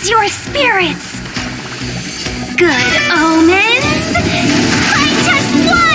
Your spirits! Good omens! I just won!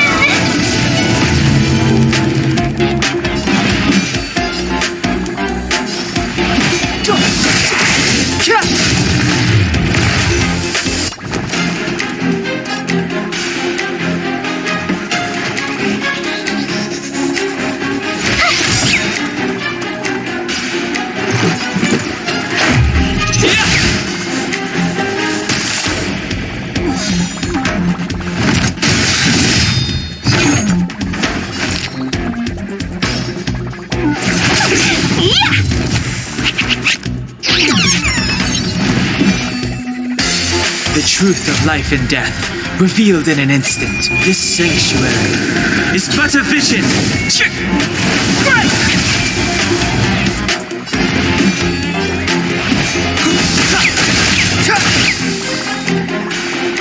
The truth of life and death, revealed in an instant. This sanctuary is but a vision.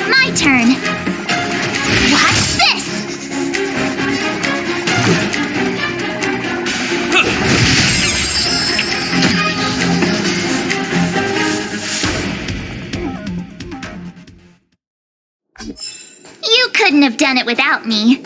My turn. Watch this! You couldn't have done it without me.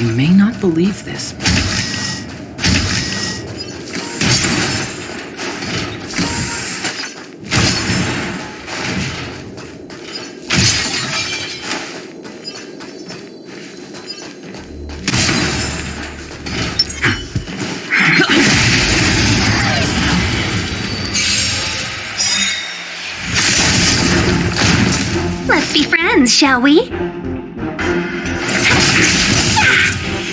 You may not believe this. Let's be friends, shall we?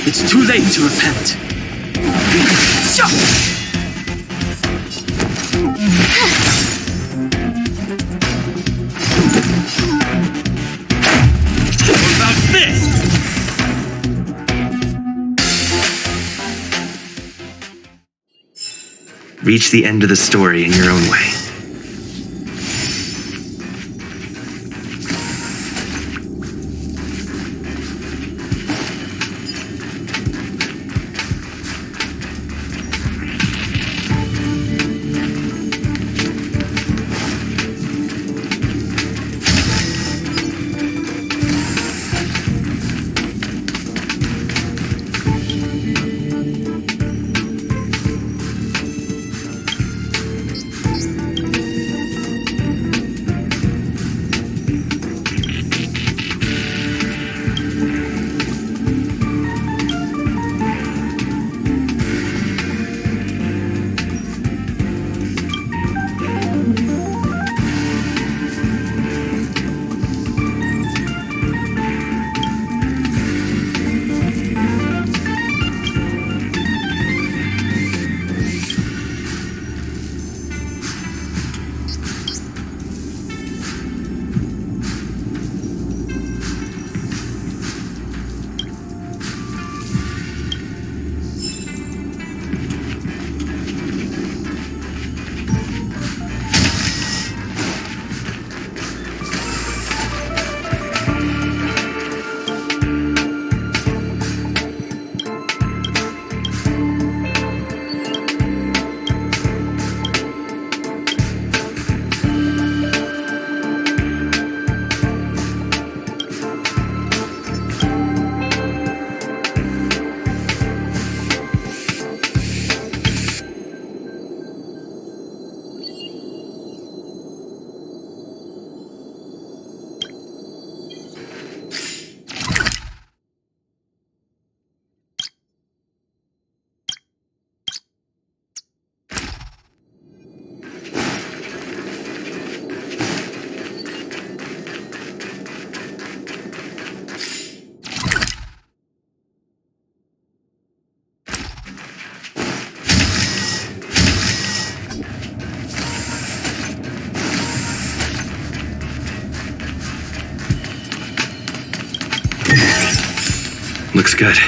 It's too late to repent. What about this? Reach the end of the story in your own way. Looks good.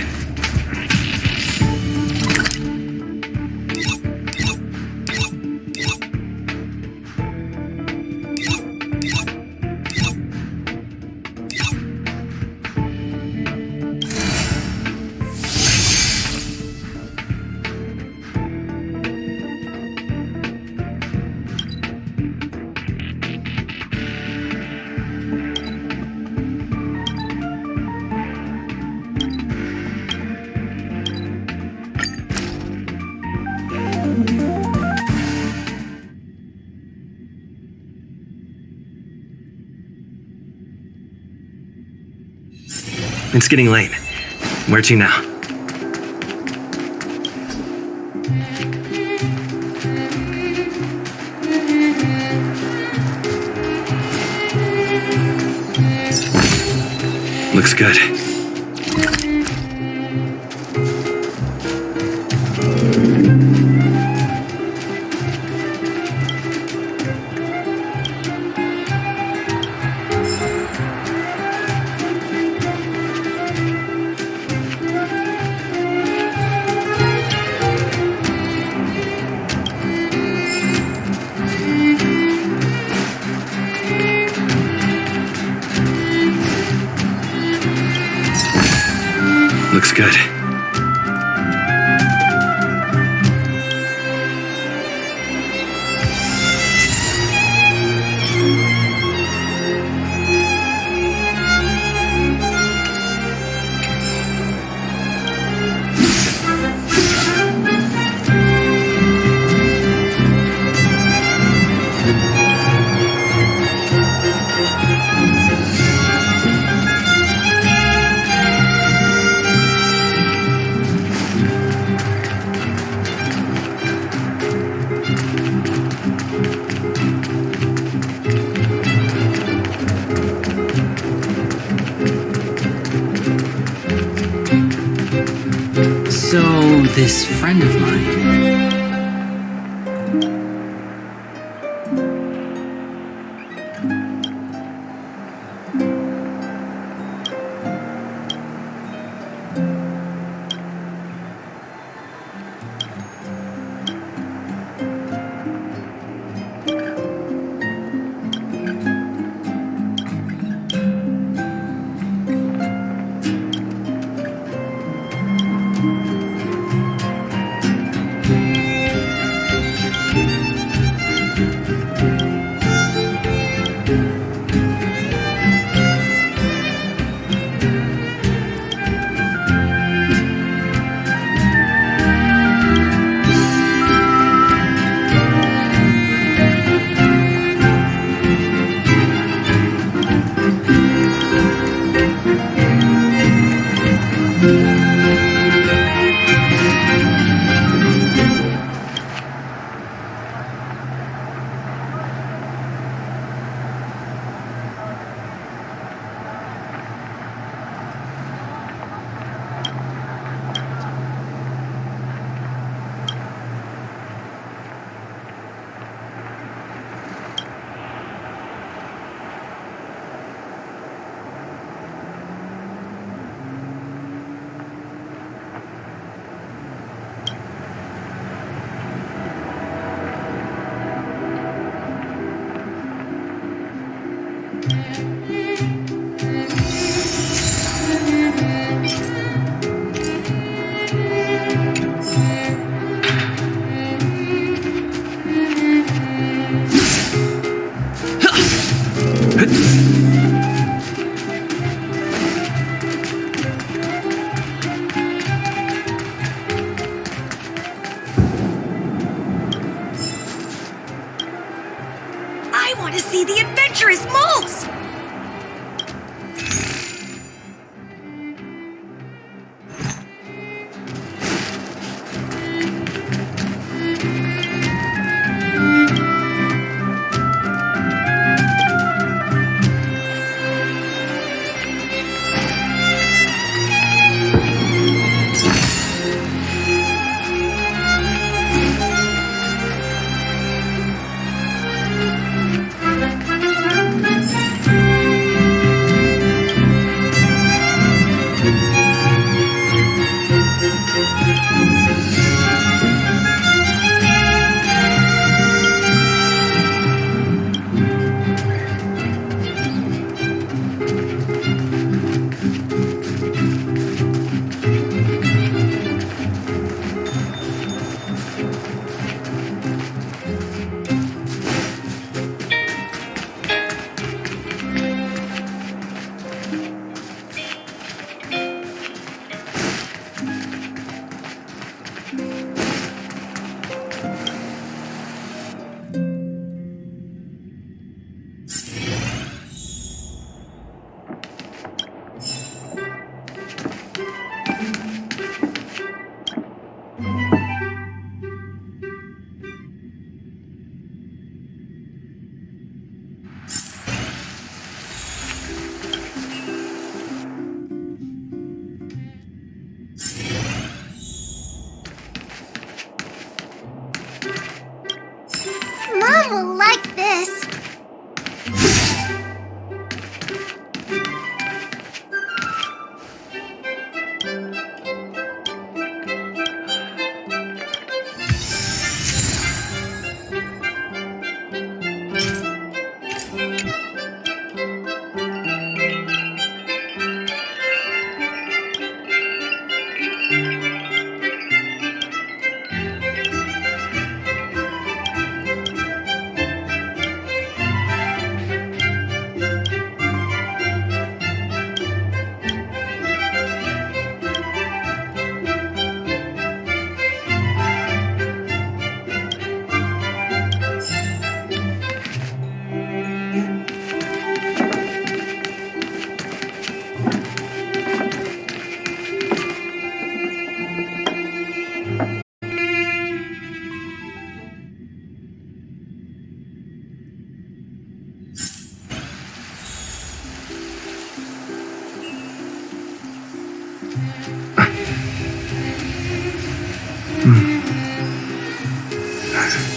It's getting late. Where to now? Looks good. Looks good. this friend of mine. I want to see the adventurous moles! Mom will like this. Nice.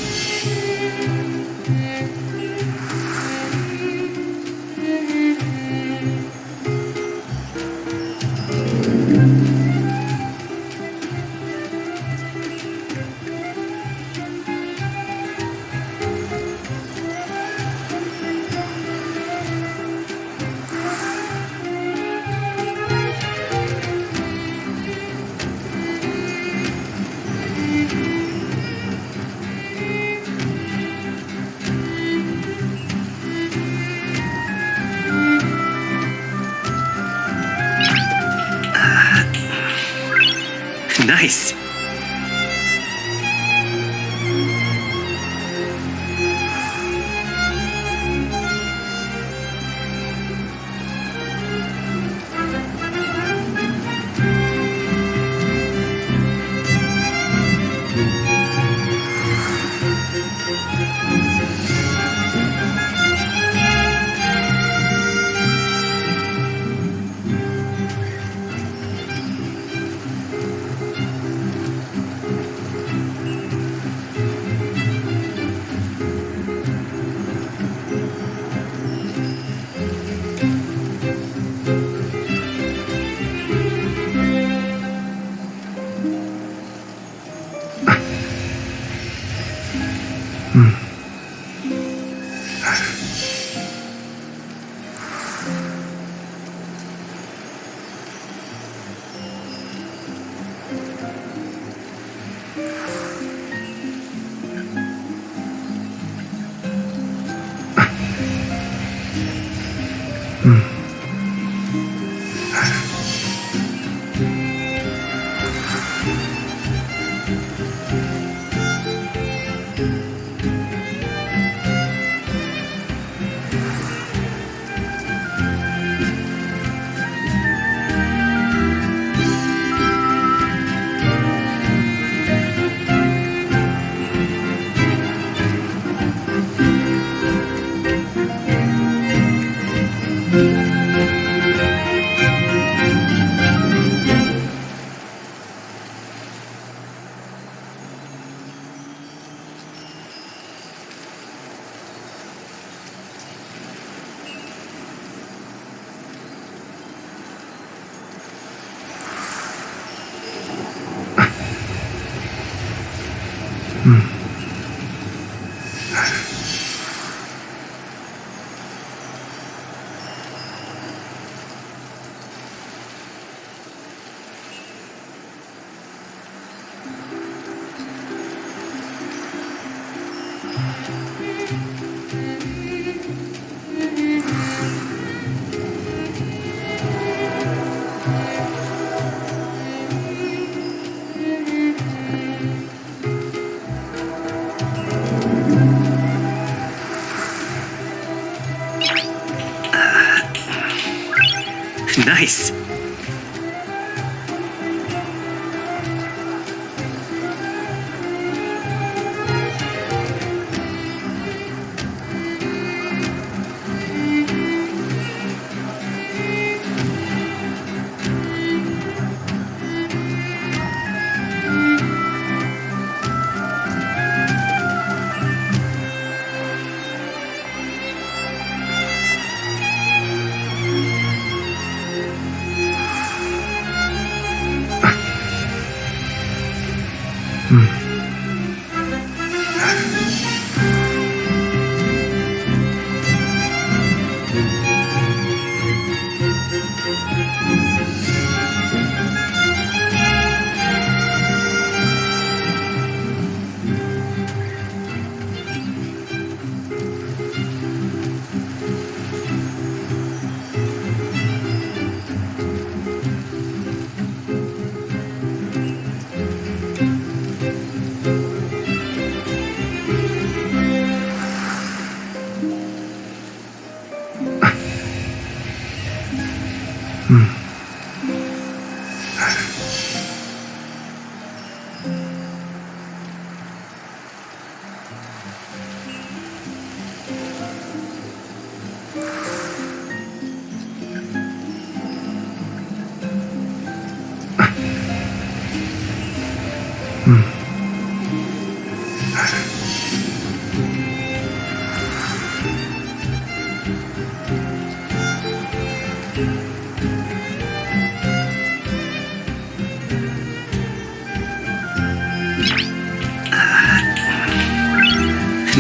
Nice.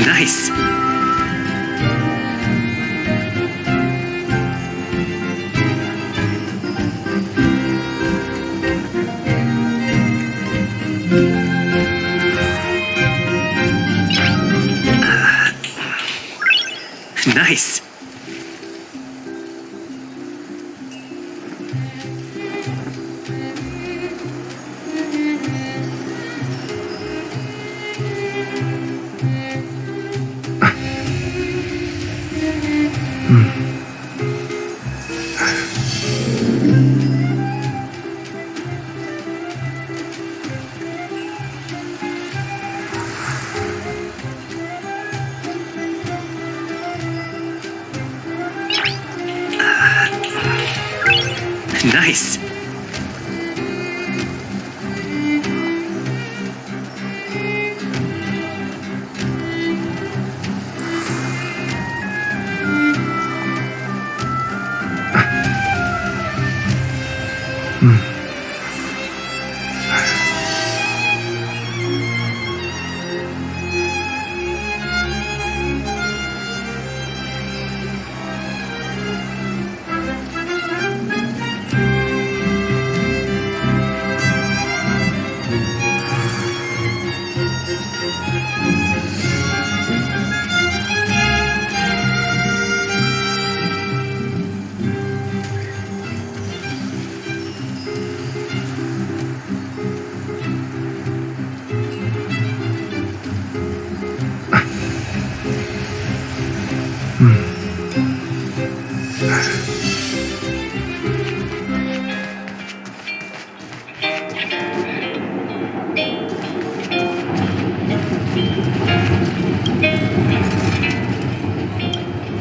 Nice. Nice. Nice.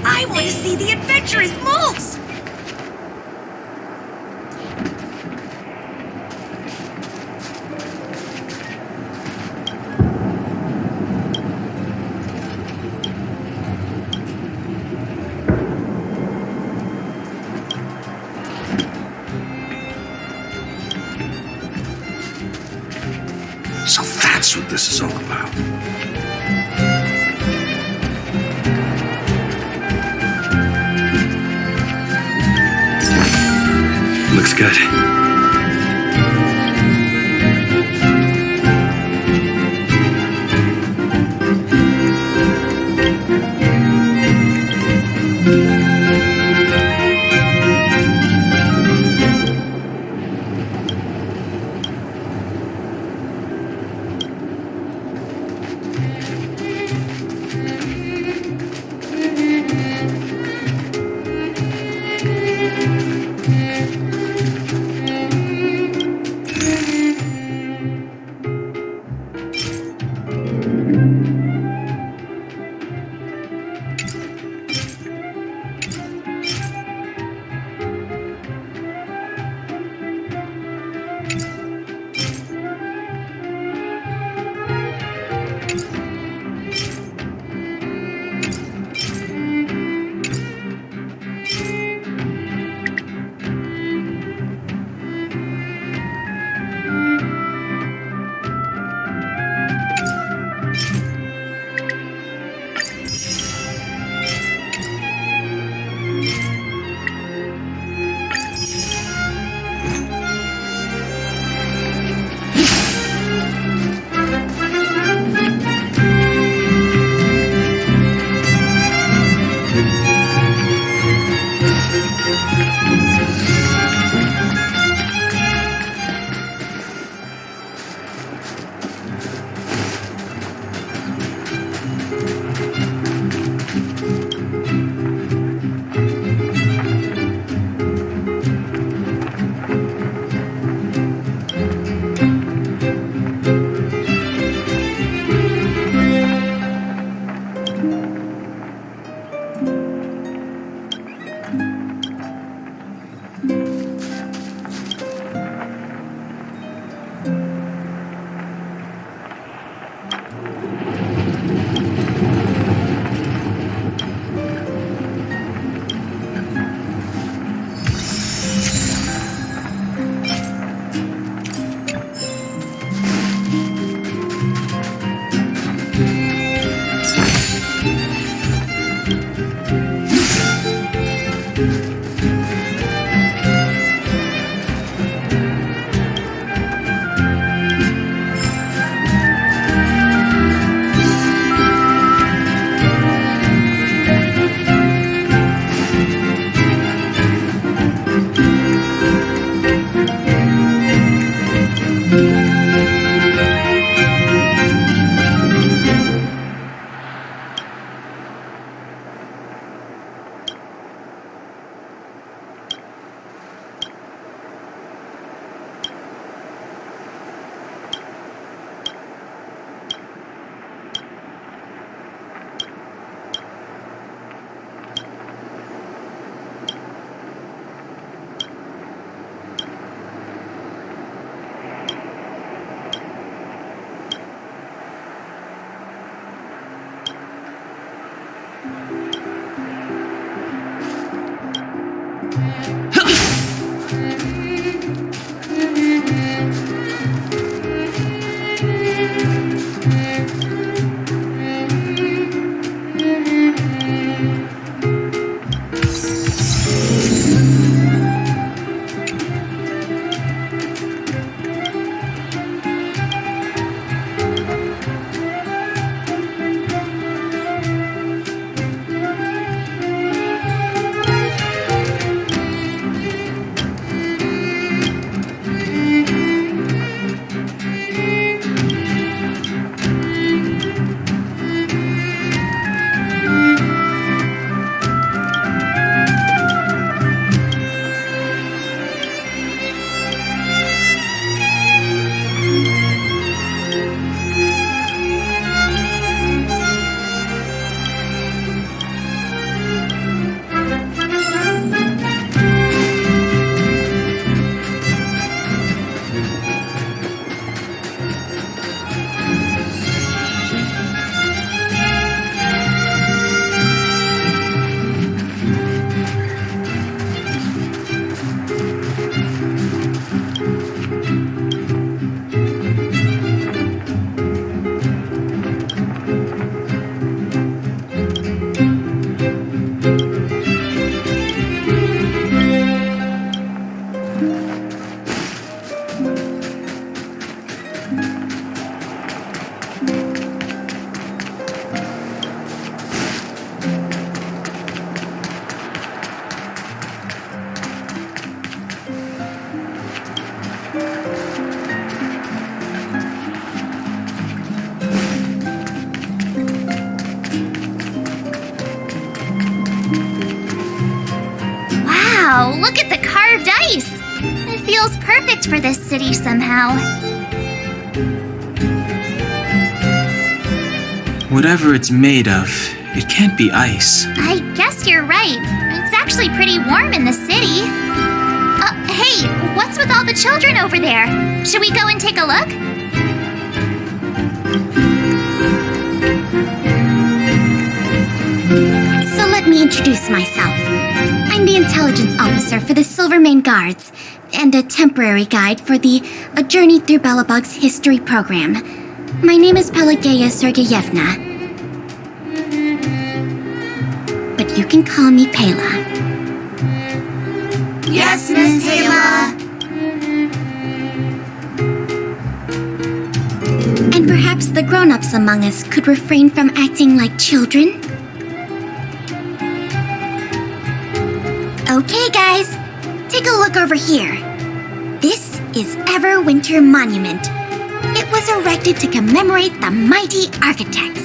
I want to see the adventurous moles! So that's what this is all about. Looks good. Wow, look at the carved ice! It feels perfect for this city somehow. Whatever it's made of, it can't be ice. I guess you're right. It's actually pretty warm in the city. Hey, what's with all the children over there? Should we go and take a look? So let me introduce myself. I'm the intelligence officer for the Silvermane Guards and a temporary guide for the A Journey Through Belobog's history program. My name is Pelageya Sergeyevna. But you can call me Pela. Yes, Miss Taylor. And perhaps the grown-ups among us could refrain from acting like children? Okay, guys, take a look over here. This is Everwinter Monument. It was erected to commemorate the mighty architects.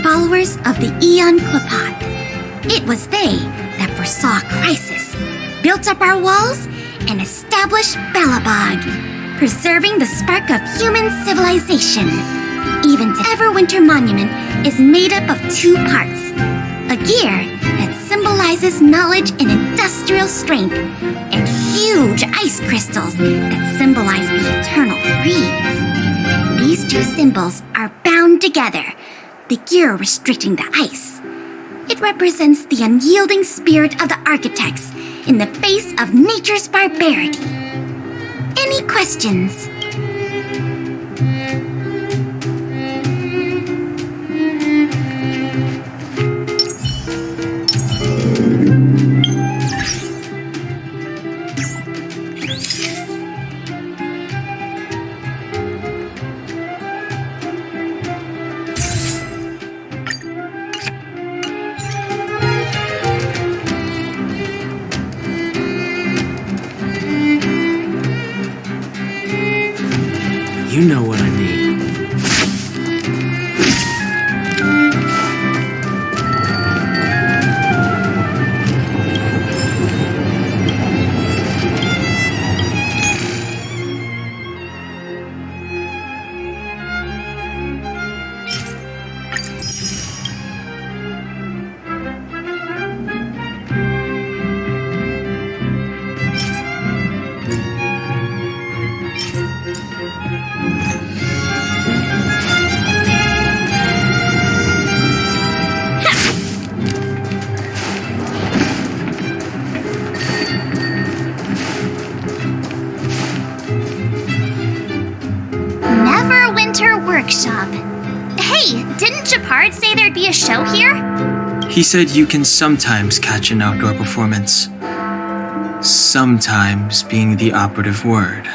Followers of the Aeon Klapat. It was they that foresaw a crisis, built up our walls, and established Belobog, preserving the spark of human civilization. Even to Everwinter Monument is made up of two parts. A gear that symbolizes knowledge and industrial strength, and huge ice crystals that symbolize the eternal freeze. These two symbols are bound together, the gear restricting the ice. It represents the unyielding spirit of the architects in the face of nature's barbarity. Any questions? You know what I mean. Neverwinter Workshop. Hey, didn't Japard say there'd be a show here? He said you can sometimes catch an outdoor performance. Sometimes being the operative word.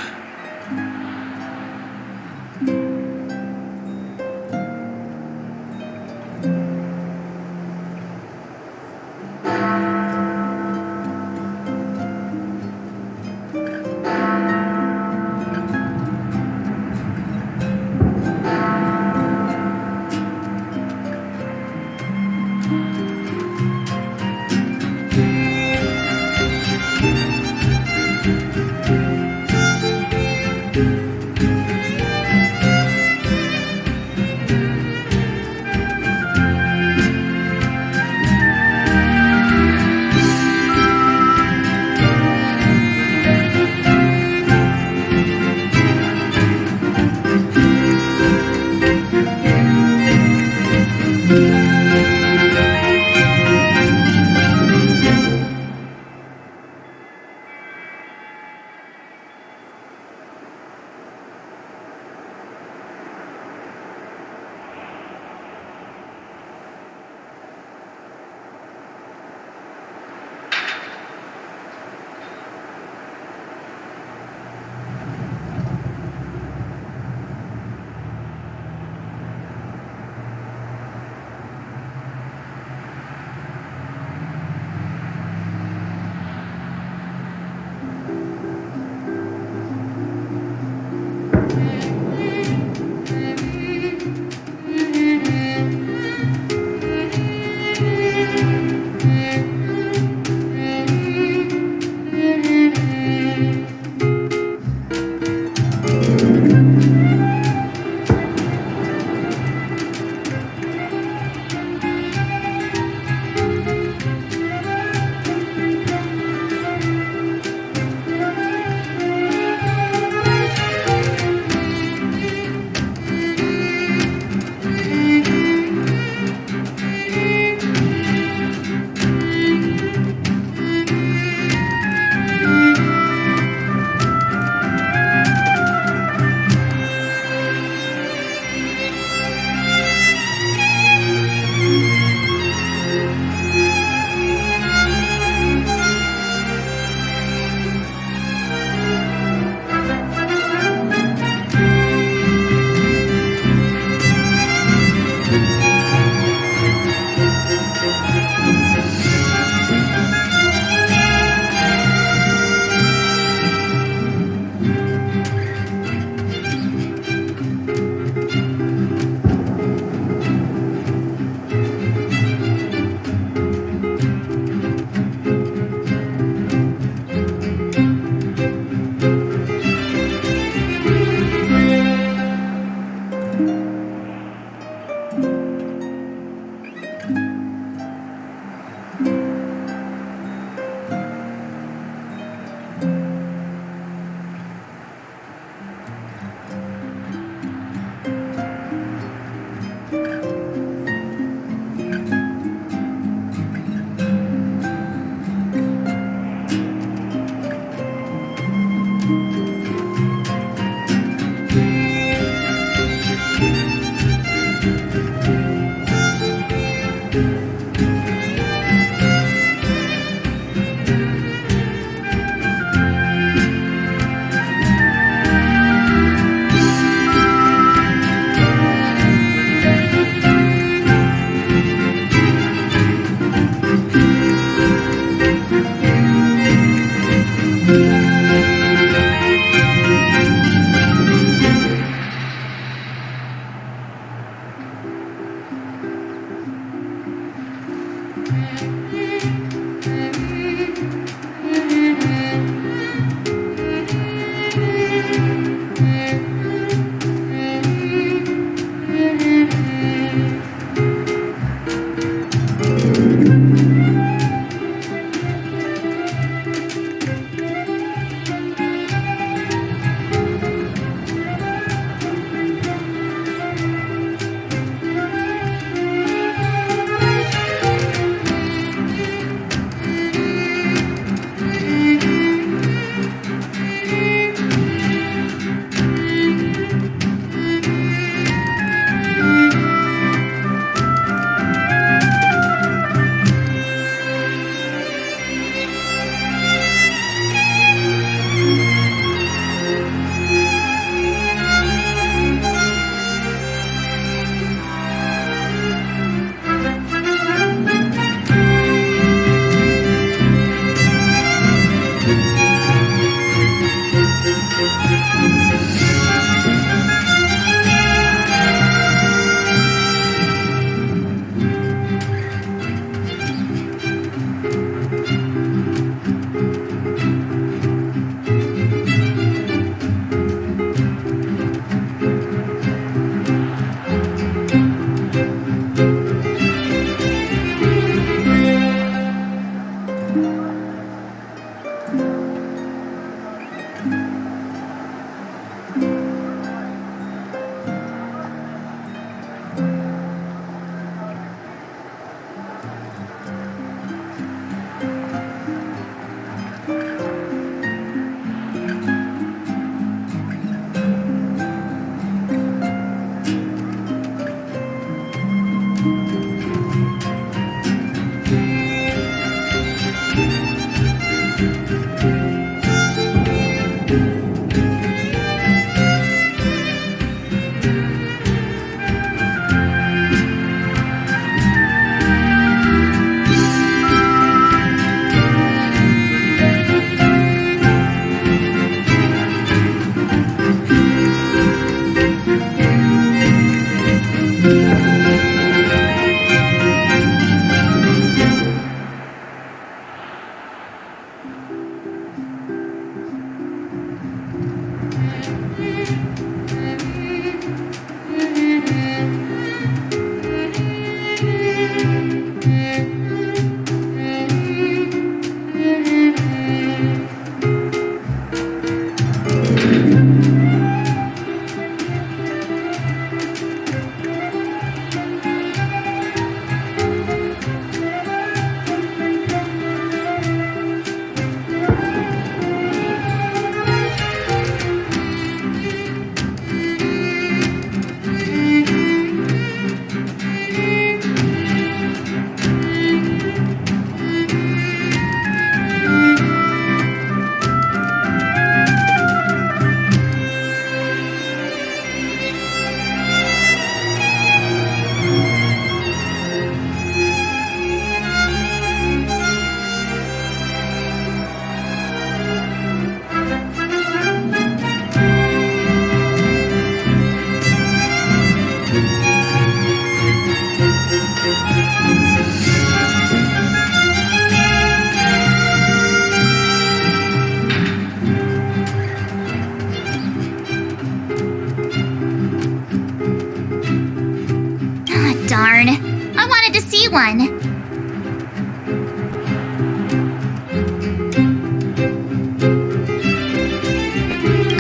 Darn. I wanted to see one.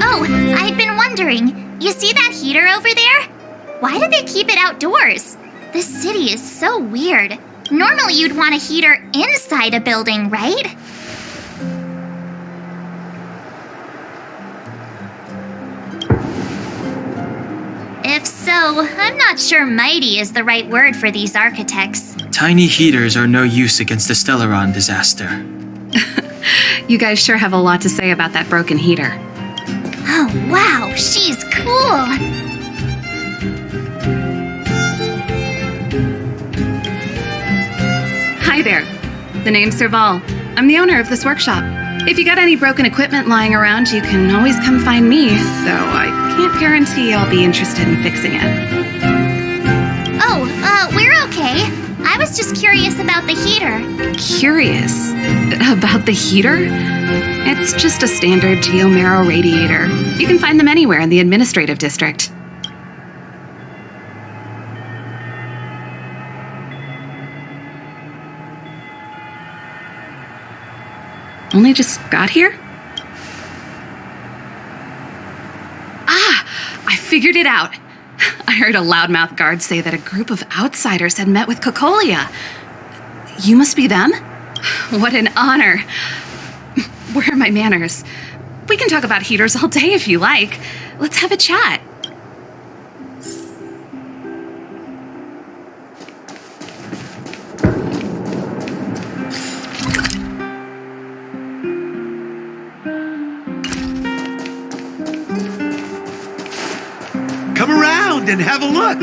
Oh, I'd been wondering. You see that heater over there? Why do they keep it outdoors? This city is so weird. Normally you'd want a heater inside a building, right? If so, I'm not sure mighty is the right word for these architects. Tiny heaters are no use against the Stellaron disaster. You guys sure have a lot to say about that broken heater. Oh, wow, she's cool. Hi there. The name's Serval. I'm the owner of this workshop. If you got any broken equipment lying around, you can always come find me, though I can't guarantee I'll be interested in fixing it. Oh, we're okay. I was just curious about the heater. Curious? About the heater? It's just a standard geomarrow radiator. You can find them anywhere in the administrative district. Only just got here? Ah! I figured it out! I heard a loudmouth guard say that a group of outsiders had met with Cocolia. You must be them? What an honor. Where are my manners? We can talk about heaters all day if you like. Let's have a chat. Come around and have a look.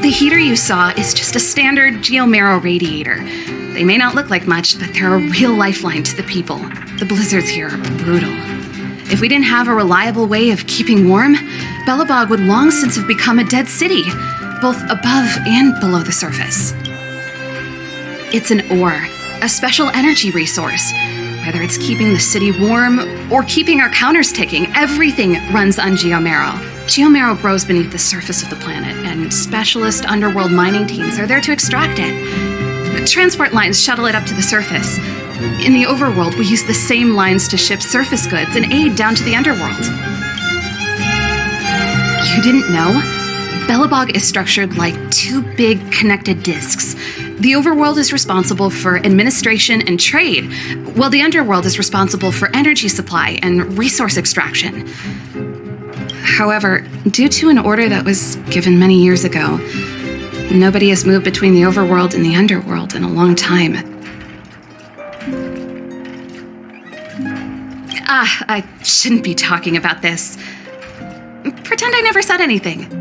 The heater you saw is just a standard geomarrow radiator. They may not look like much, but they're a real lifeline to the people. The blizzards here are brutal. If we didn't have a reliable way of keeping warm, Belobog would long since have become a dead city, both above and below the surface. It's an ore, a special energy resource. Whether it's keeping the city warm or keeping our counters ticking, everything runs on geomarrow. Geomarrow grows beneath the surface of the planet, and specialist underworld mining teams are there to extract it. Transport lines shuttle it up to the surface. In the overworld, we use the same lines to ship surface goods and aid down to the underworld. You didn't know? Belobog is structured like two big connected disks. The overworld is responsible for administration and trade, while the underworld is responsible for energy supply and resource extraction. However, due to an order that was given many years ago, nobody has moved between the overworld and the underworld in a long time. I shouldn't be talking about this. Pretend I never said anything.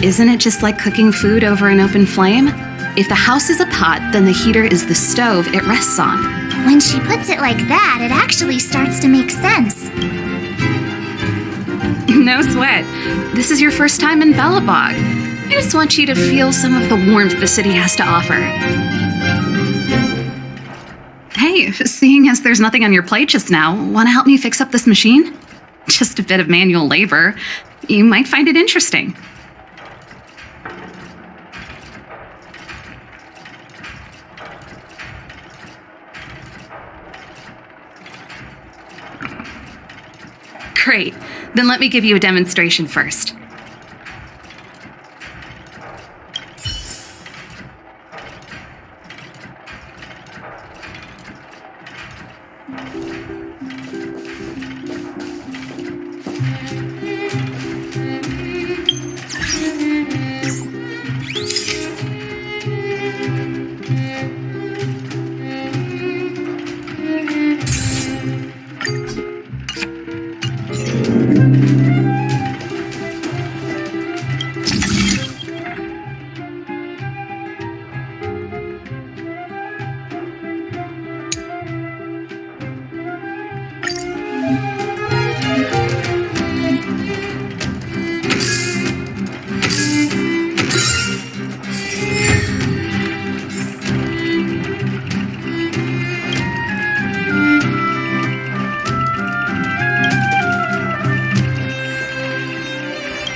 Isn't it just like cooking food over an open flame? If the house is a pot, then the heater is the stove it rests on. When she puts it like that, it actually starts to make sense. No sweat. This is your first time in Belobog. I just want you to feel some of the warmth the city has to offer. Hey, seeing as there's nothing on your plate just now, want to help me fix up this machine? Just a bit of manual labor. You might find it interesting. Great. Then let me give you a demonstration first.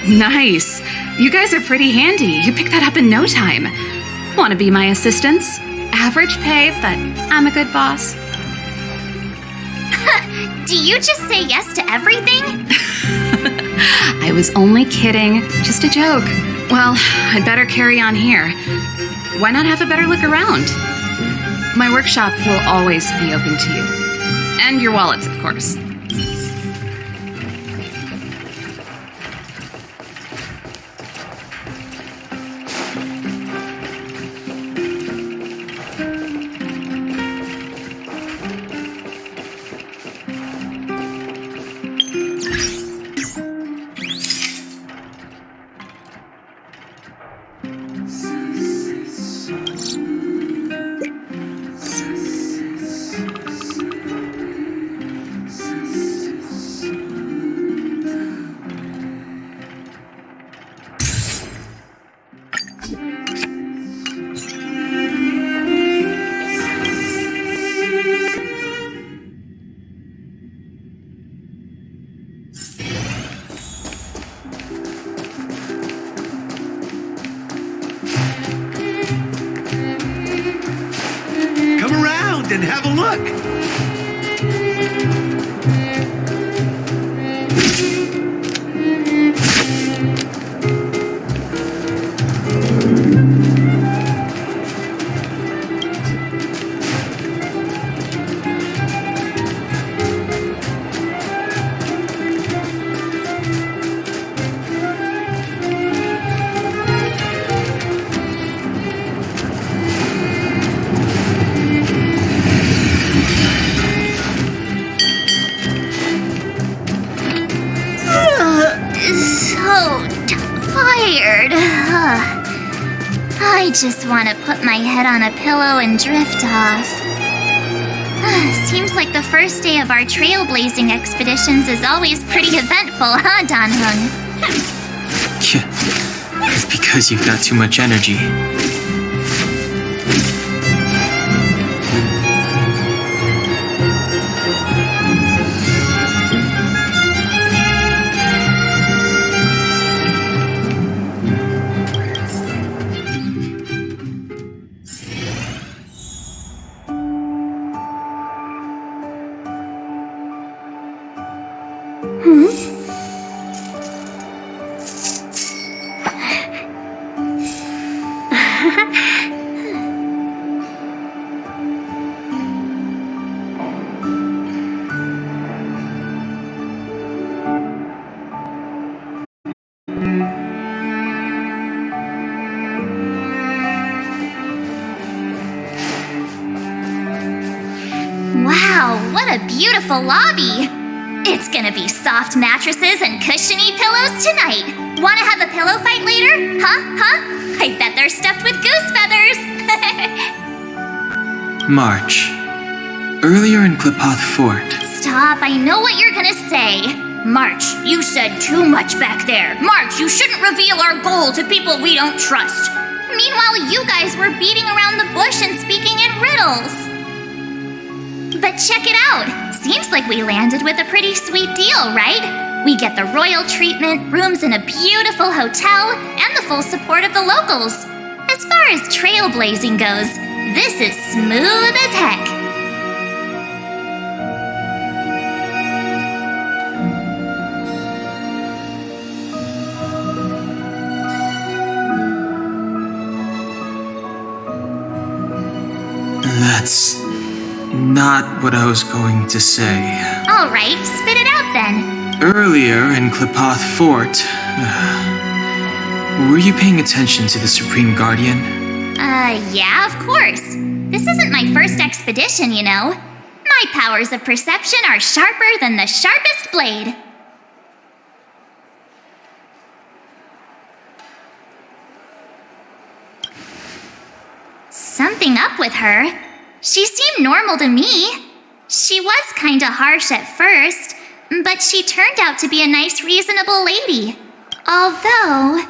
Nice. You guys are pretty handy. You picked that up in no time. Want to be my assistants? Average pay, but I'm a good boss. Do you just say yes to everything? I was only kidding. Just a joke. Well, I'd better carry on here. Why not have a better look around? My workshop will always be open to you. And your wallets, of course. And have a look. I just want to put my head on a pillow and drift off. Seems like the first day of our trailblazing expeditions is always pretty eventful, huh, Dan-hung? It's because you've got too much energy. Wow, what a beautiful lobby! It's gonna be soft mattresses and cushiony pillows tonight. Wanna have a pillow fight later? Huh? I bet they're stuffed with goose feathers! March. Earlier in Klipoth Fort. Stop, I know what you're gonna say. March, you said too much back there. March, you shouldn't reveal our goal to people we don't trust. Meanwhile, you guys were beating around the bush and speaking in riddles. But check it out. Seems like we landed with a pretty sweet deal, right? We get the royal treatment, rooms in a beautiful hotel, and the full support of the locals. As far as trailblazing goes, this is smooth as heck. That's not what I was going to say. All right, spit it out then. Earlier in Klipoth Fort, were you paying attention to the Supreme Guardian? Yeah, of course. This isn't my first expedition, you know. My powers of perception are sharper than the sharpest blade. Something up with her. She seemed normal to me. She was kinda harsh at first, but she turned out to be a nice, reasonable lady. Although,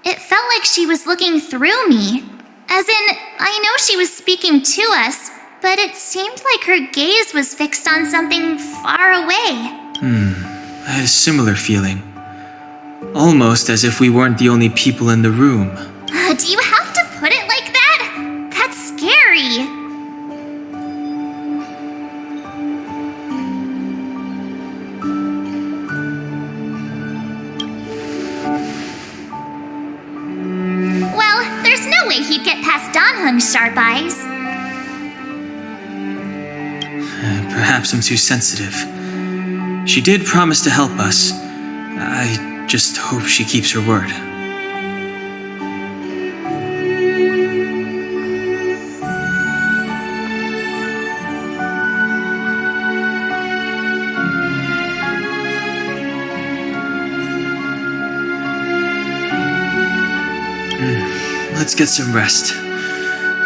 it felt like she was looking through me. As in, I know she was speaking to us, but it seemed like her gaze was fixed on something far away. I had a similar feeling. Almost as if we weren't the only people in the room. Do you have to put it like that? That's scary. Well, there's no way he'd get past Dan-hung's sharp eyes. Perhaps I'm too sensitive. She did promise to help us. I just hope she keeps her word. Let's get some rest.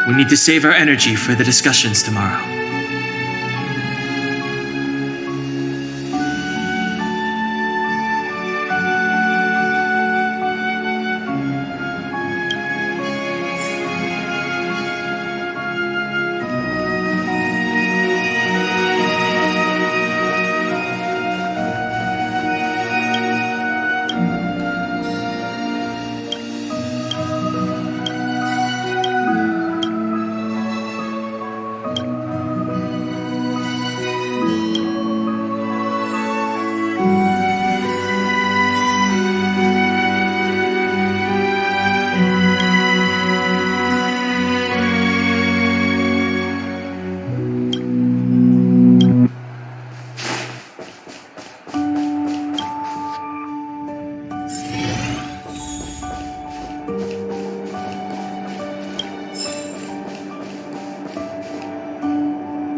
We need to save our energy for the discussions tomorrow.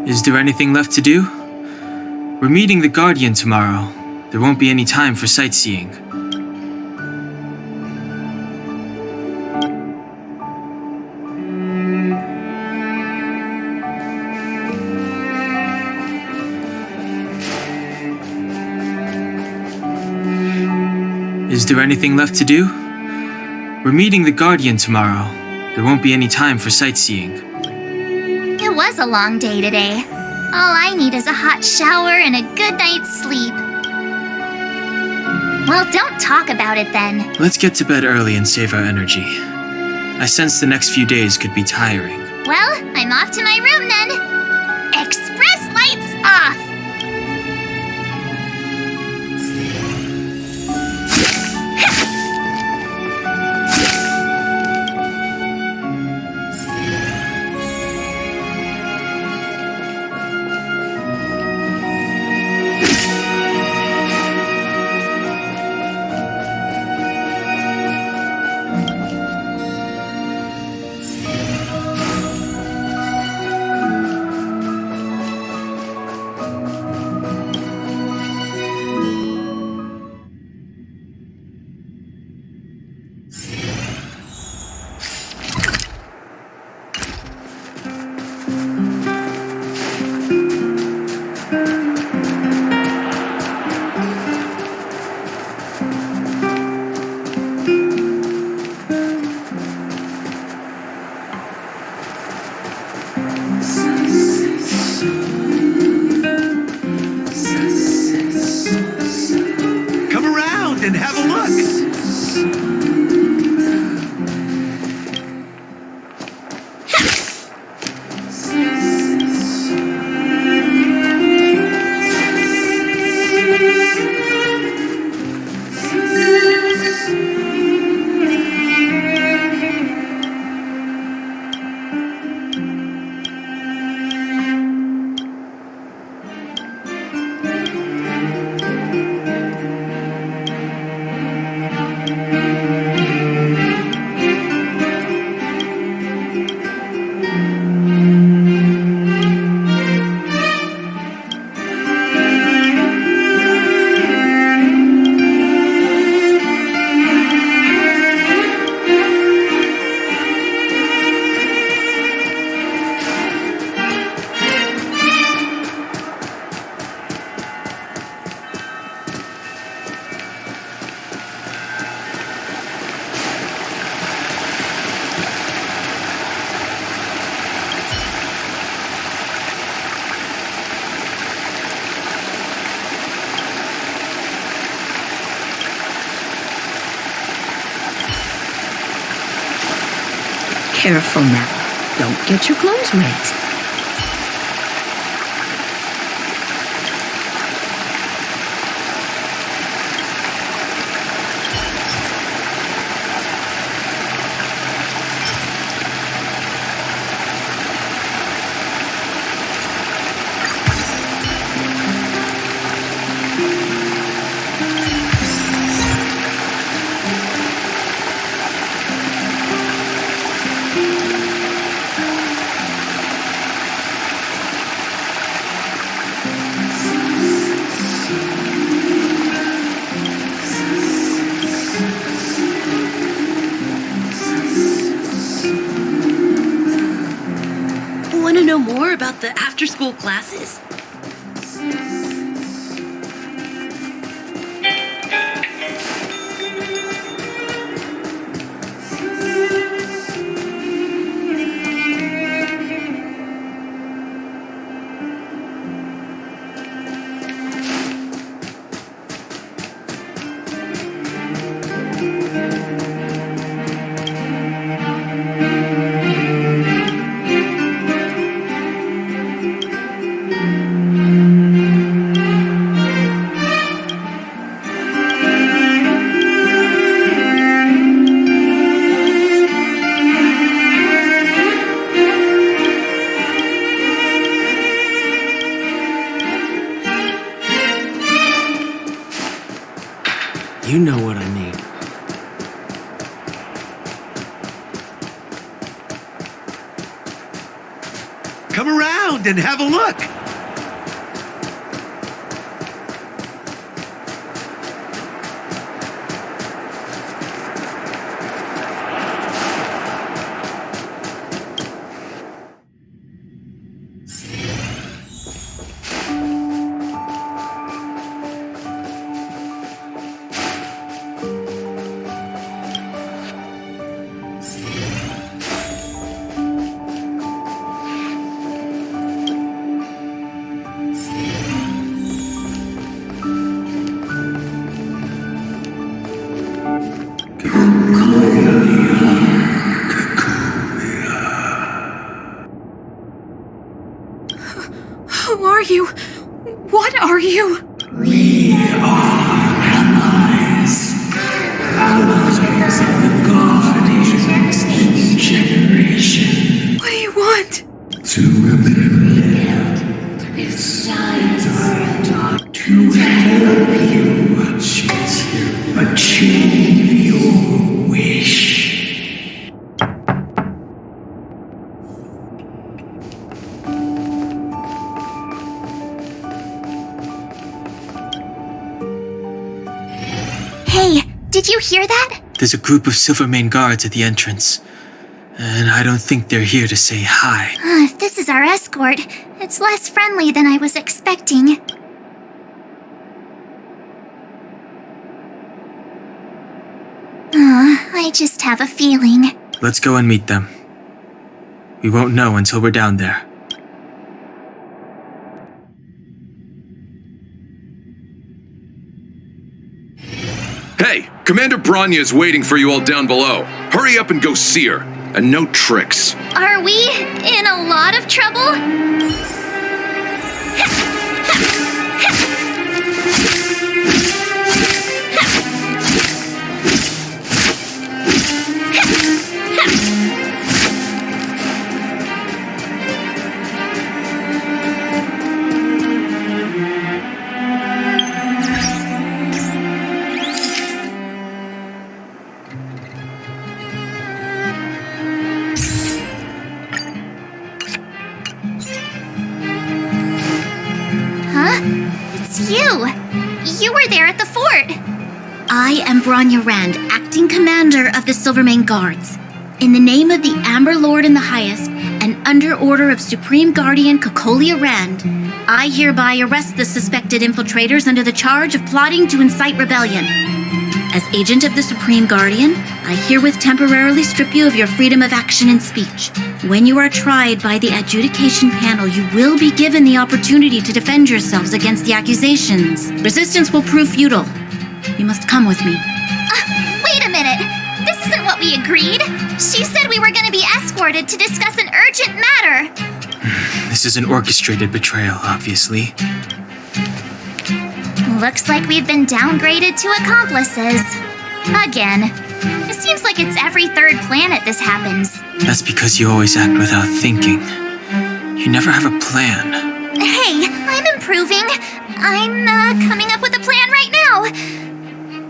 Is there anything left to do? We're meeting the Guardian tomorrow. There won't be any time for sightseeing. Is there anything left to do? We're meeting the Guardian tomorrow. There won't be any time for sightseeing. It was a long day today. All I need is a hot shower and a good night's sleep. Well, don't talk about it then. Let's get to bed early and save our energy. I sense the next few days could be tiring. Well, I'm off to my room then. Express lights off! Come around and have a look. Careful now. Don't get your clothes wet. Want to know more about the after-school classes? You know what I mean. Come around and have a look. hear that? There's a group of Silvermane guards at the entrance. And I don't think they're here to say hi. If this is our escort, it's less friendly than I was expecting. I just have a feeling. Let's go and meet them. We won't know until we're down there. Hey, Commander Branya is waiting for you all down below. Hurry up and go see her. And no tricks. Are we in a lot of trouble? You were there at the fort. I am Branya Rand, acting commander of the Silvermane Guards. In the name of the Amber Lord in the Highest, and under order of Supreme Guardian Cocolia Rand, I hereby arrest the suspected infiltrators under the charge of plotting to incite rebellion. As agent of the Supreme Guardian, I herewith temporarily strip you of your freedom of action and speech. When you are tried by the adjudication panel, you will be given the opportunity to defend yourselves against the accusations. Resistance will prove futile. You must come with me. Wait a minute. This isn't what we agreed. She said we were going to be escorted to discuss an urgent matter. This is an orchestrated betrayal, obviously. Looks like we've been downgraded to accomplices. Again. It seems like it's every third planet this happens. That's because you always act without thinking. You never have a plan. Hey, I'm improving. I'm coming up with a plan right now.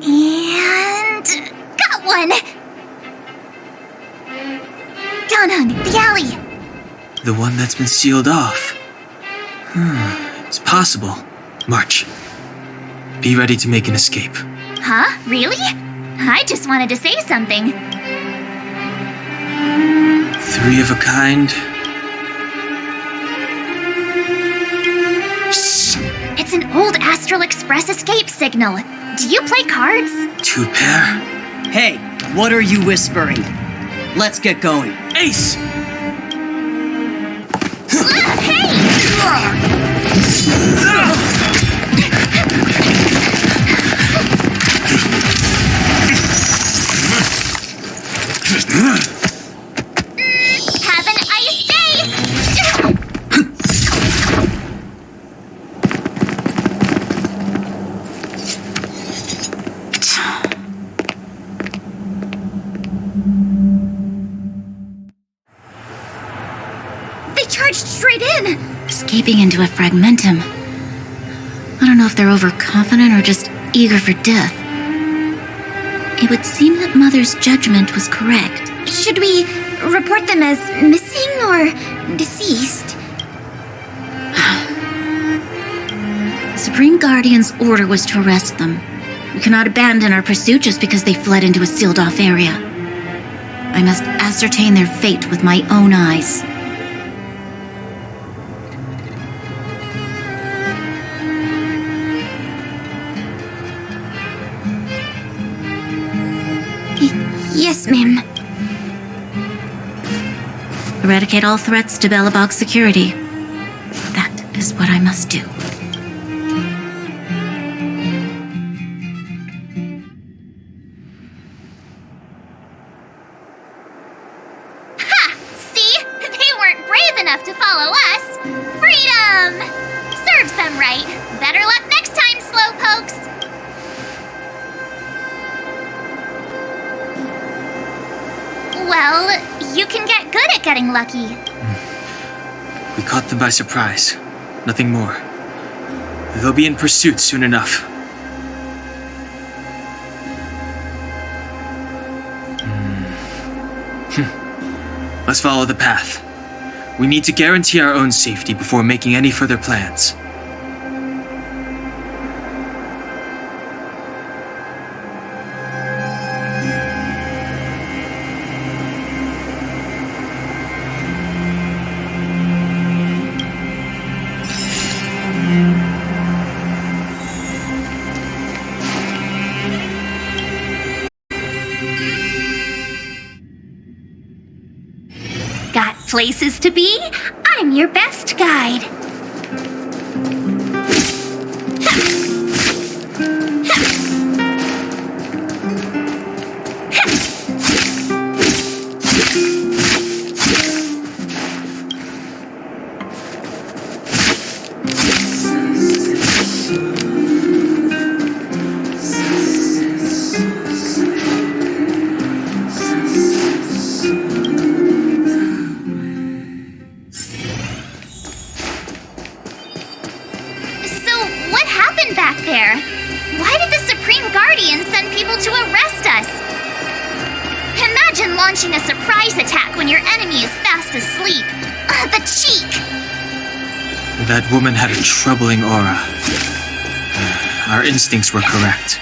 And got one. Down the alley. The one that's been sealed off. It's possible. March. Be ready to make an escape. Huh? Really? I just wanted to say something. 3 of a kind. Shh! It's an old Astral Express escape signal. Do you play cards? 2 pair. Hey, what are you whispering? Let's get going. Ace! Hey! Have an ice day! They charged straight in! Escaping into a fragmentum. I don't know if they're overconfident or just eager for death. It would seem that Mother's judgment was correct. Should we report them as missing or deceased? The Supreme Guardian's order was to arrest them. We cannot abandon our pursuit just because they fled into a sealed-off area. I must ascertain their fate with my own eyes. Yes, ma'am. Eradicate all threats to Belobog security. That is what I must do. Ha! See? They weren't brave enough to follow us. Freedom! Serves them right. Better luck next time, slowpokes. Well, you can get good at getting lucky. We caught them by surprise. Nothing more. They'll be in pursuit soon enough. Let's follow the path. We need to guarantee our own safety before making any further plans. places to be. I'm your best guide. Launching a surprise attack when your enemy is fast asleep. The cheek! That woman had a troubling aura. Our instincts were correct.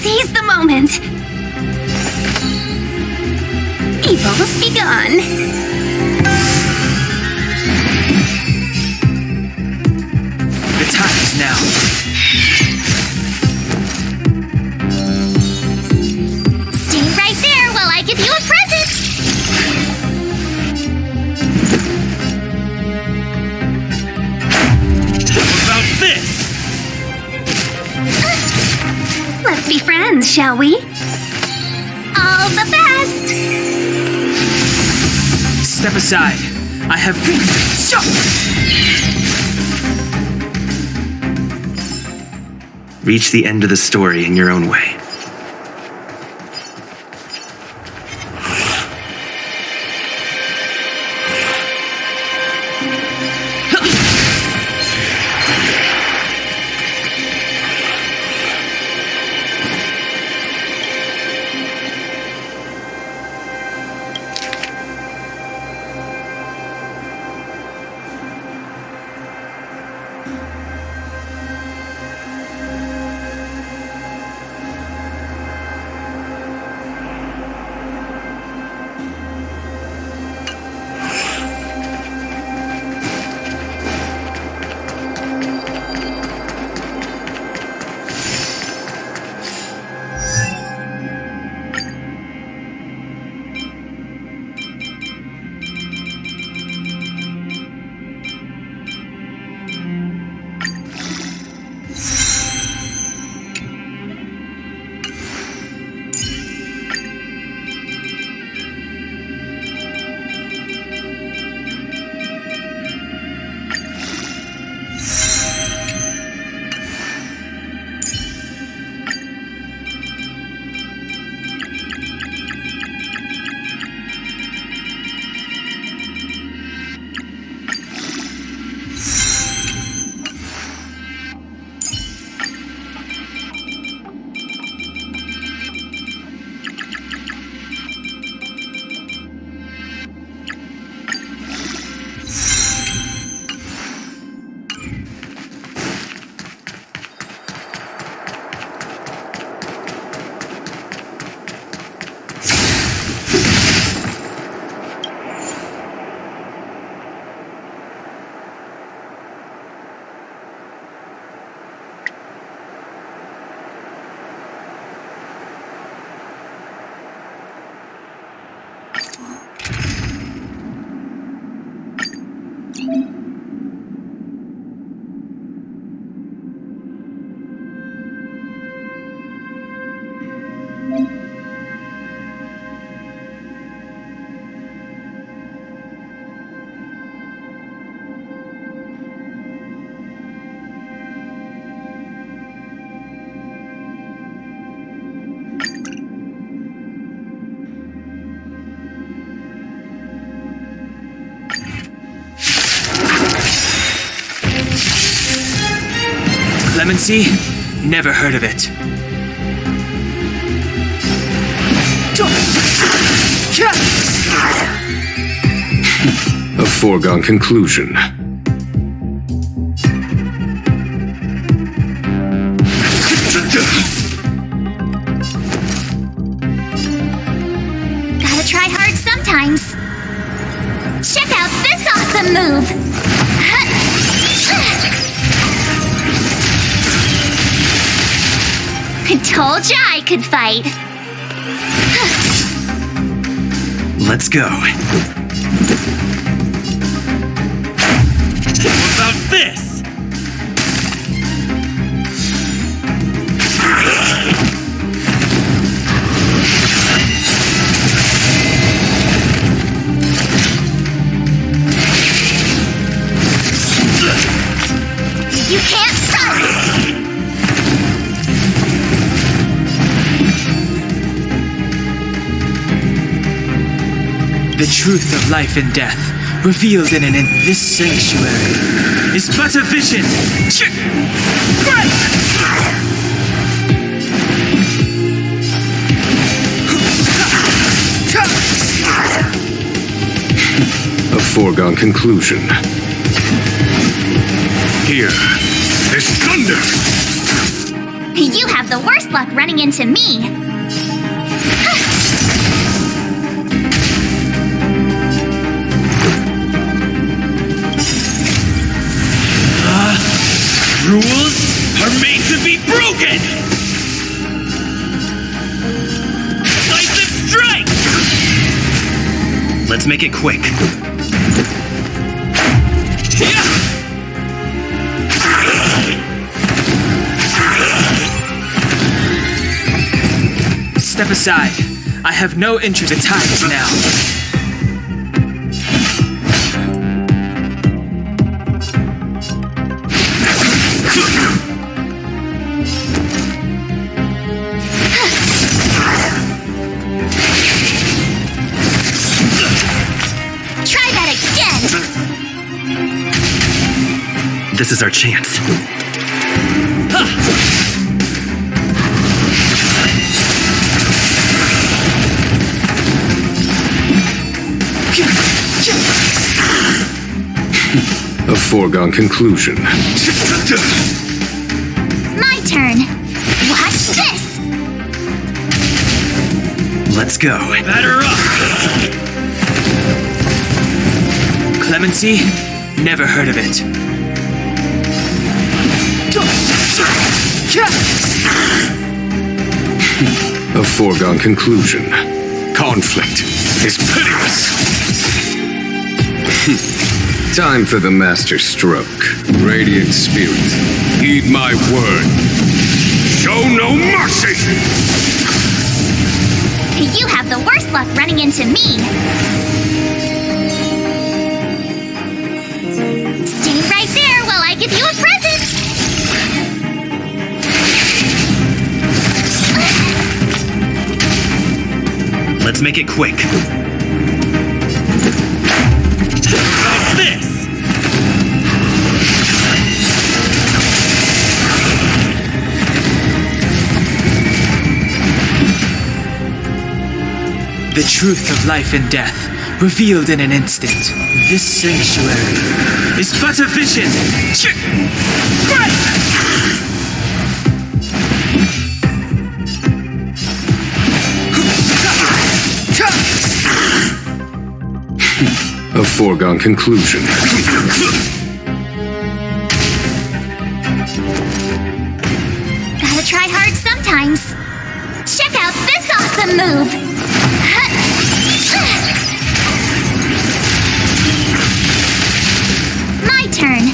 Seize the moment! Evil's begun. The time is now. Stay right there while I give you a present. How about this? Let's be friends, shall we? All the best! Step aside. I have... Reach the end of the story in your own way. Clemency? Never heard of it. A foregone conclusion. Gotta try hard sometimes. Check out this awesome move! Told ya I could fight. Let's go. What about this? You can't stop! The truth of life and death, revealed in this sanctuary, is but a vision. A foregone conclusion. Here, there's thunder! You have the worst luck running into me. Rules are made to be broken! Decisive strike! Let's make it quick. Step aside. I have no interest in times now. Try that again! This is our chance. A foregone conclusion. My turn. Watch this! Let's go. Batter up! Clemency? Never heard of it. A foregone conclusion. Conflict is pitiless. Time for the master stroke. Radiant spirit, heed my word. Show no mercy! You have the worst luck running into me. Stay right there while I give you a present. Let's make it quick. Like this! The truth of life and death, revealed in an instant. This sanctuary is but a vision. A foregone conclusion. Gotta try hard sometimes. Check out this awesome move! My turn.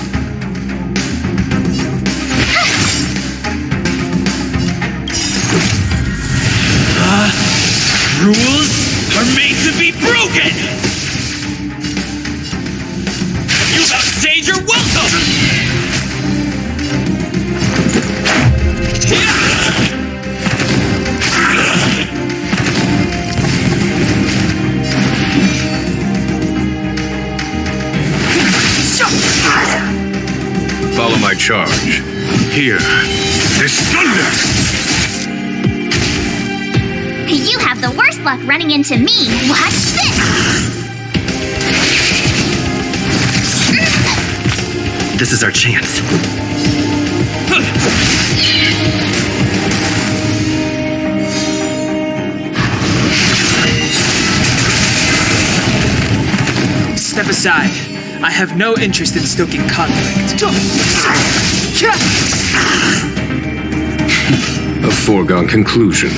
Rules are made to be broken! You outstayed your welcome! Follow my charge. Here, there's thunder! You have the worst luck running into me. Watch this! This is our chance. Step aside. I have no interest in stoking conflict. A foregone conclusion.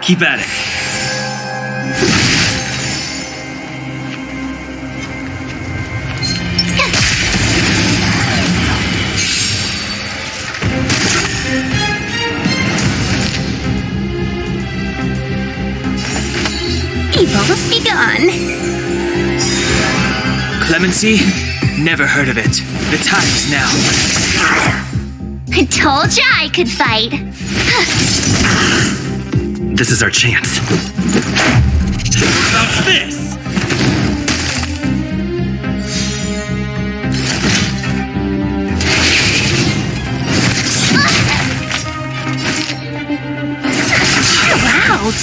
Keep at it. Evils be gone. Clemency? Never heard of it. The time is now. I told ya I could fight. This is our chance. About this! Out.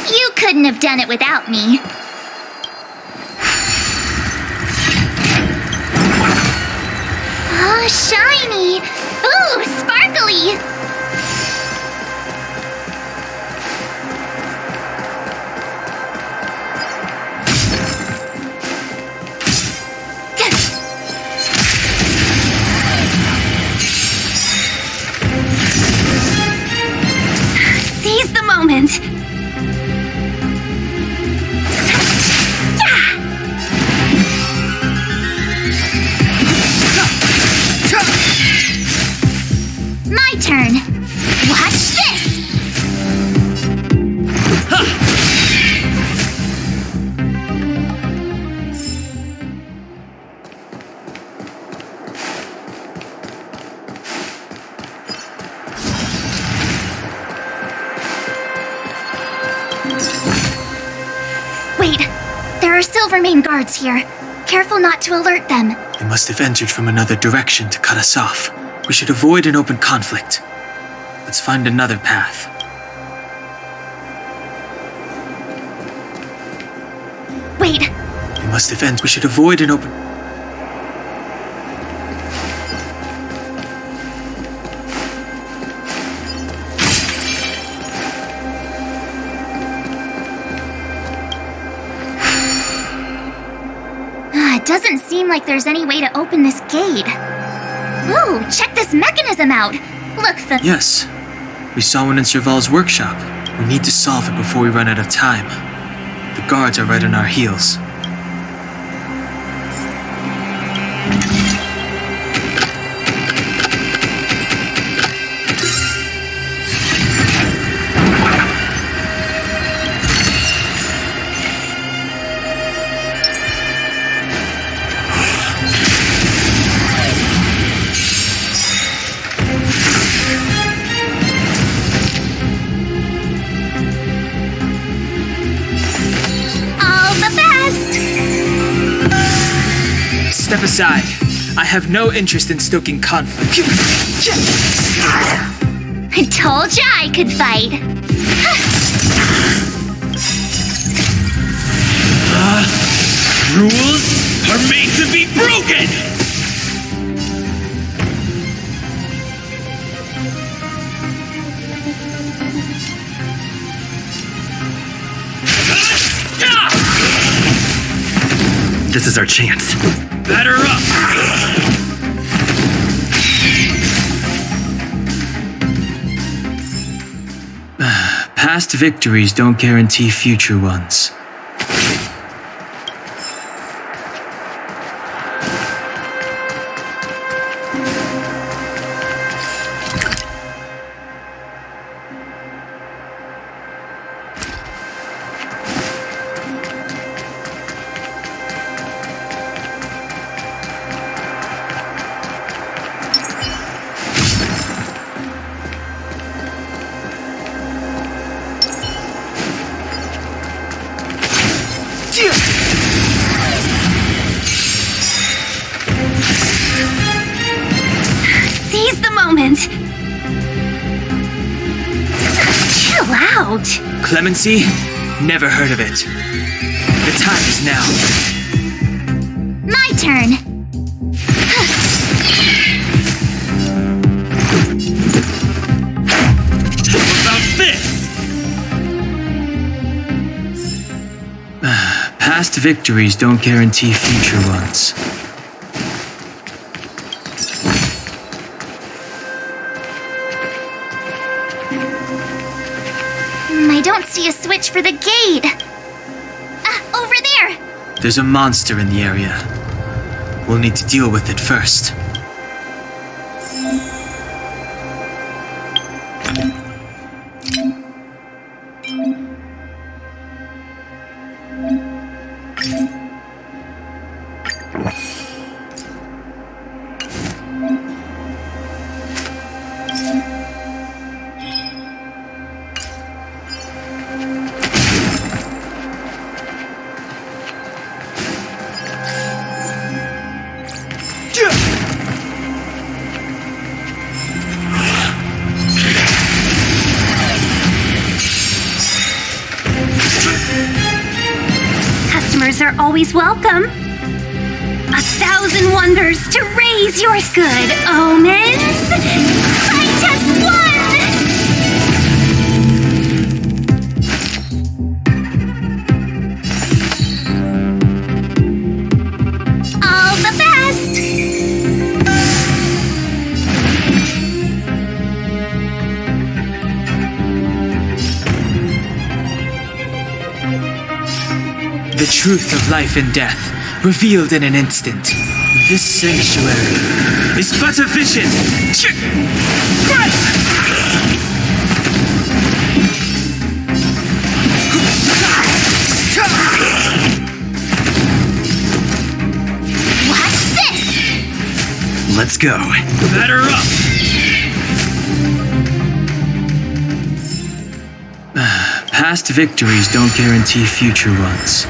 You couldn't have done it without me. Oh, shiny! Ooh, sparkly! Seize the moment. My turn. Watch this! Wait, there are Silvermane guards here. Careful not to alert them. They must have entered from another direction to cut us off. We should avoid an open conflict. Let's find another path. Wait, They must have entered. We should avoid an open... it doesn't seem like there's any way to open this gate. Ooh, check this mechanism out. Look, the... Yes. We saw one in Serval's workshop. We need to solve it before we run out of time. The guards are right on our heels. all the best! Step aside. I have no interest in stoking conflict. I told ya I could fight. Rules are made to be broken! This is our chance. Batter up! Past victories don't guarantee future ones. Seize the moment. Chill out. Clemency? Never heard of it. The time is now. My turn. What about this? Past victories don't guarantee future ones. I don't see a switch for the gate. Over there. There's a monster in the area. We'll need to deal with it first. Customers are always welcome. 1,000 wonders to raise your good omens. I just won! All the best! The truth of life and death, revealed in an instant. This sanctuary is but a vision. Watch this. Let's go. Batter up! Past victories don't guarantee future ones.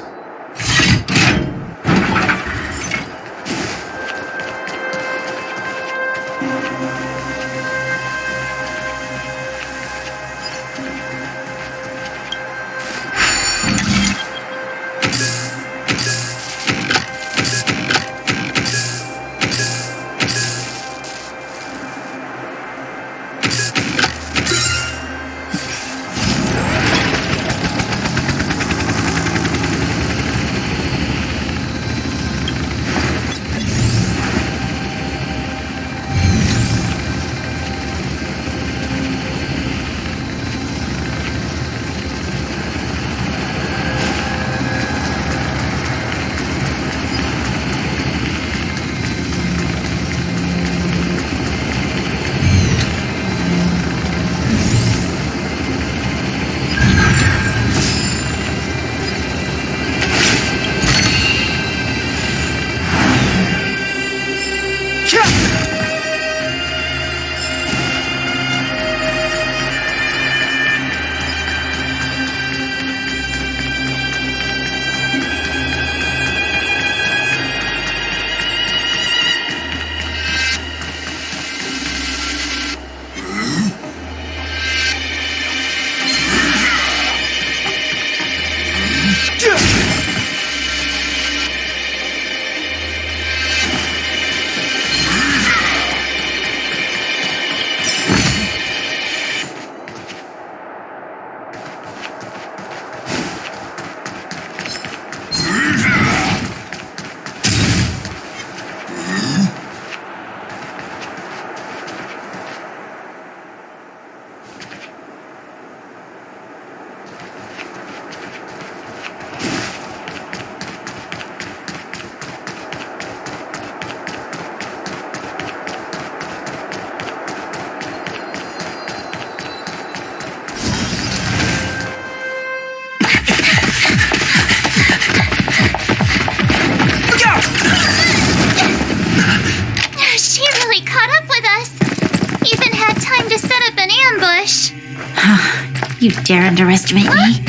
You dare underestimate me?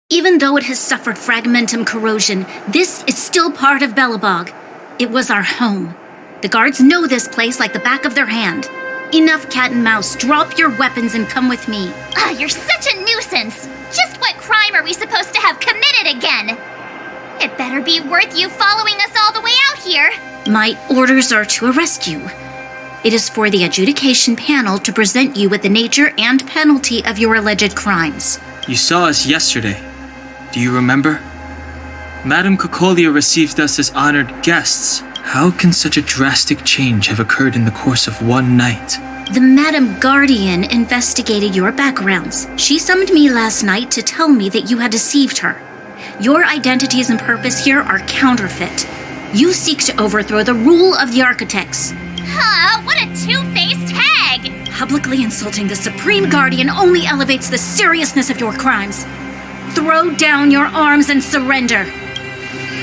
Even though it has suffered fragmentum corrosion, this is still part of Belobog. It was our home. The guards know this place like the back of their hand. Enough cat and mouse. Drop your weapons and come with me. You're such a nuisance. Just what crime are we supposed to have committed again? It better be worth you following us all the way out here. My orders are to arrest you. It is for the adjudication panel to present you with the nature and penalty of your alleged crimes. You saw us yesterday. Do you remember? Madame Cocolia received us as honored guests. How can such a drastic change have occurred in the course of one night? The Madam Guardian investigated your backgrounds. She summoned me last night to tell me that you had deceived her. Your identities and purpose here are counterfeit. You seek to overthrow the rule of the architects. What a two-faced hag! Publicly insulting the Supreme Guardian only elevates the seriousness of your crimes. Throw down your arms and surrender.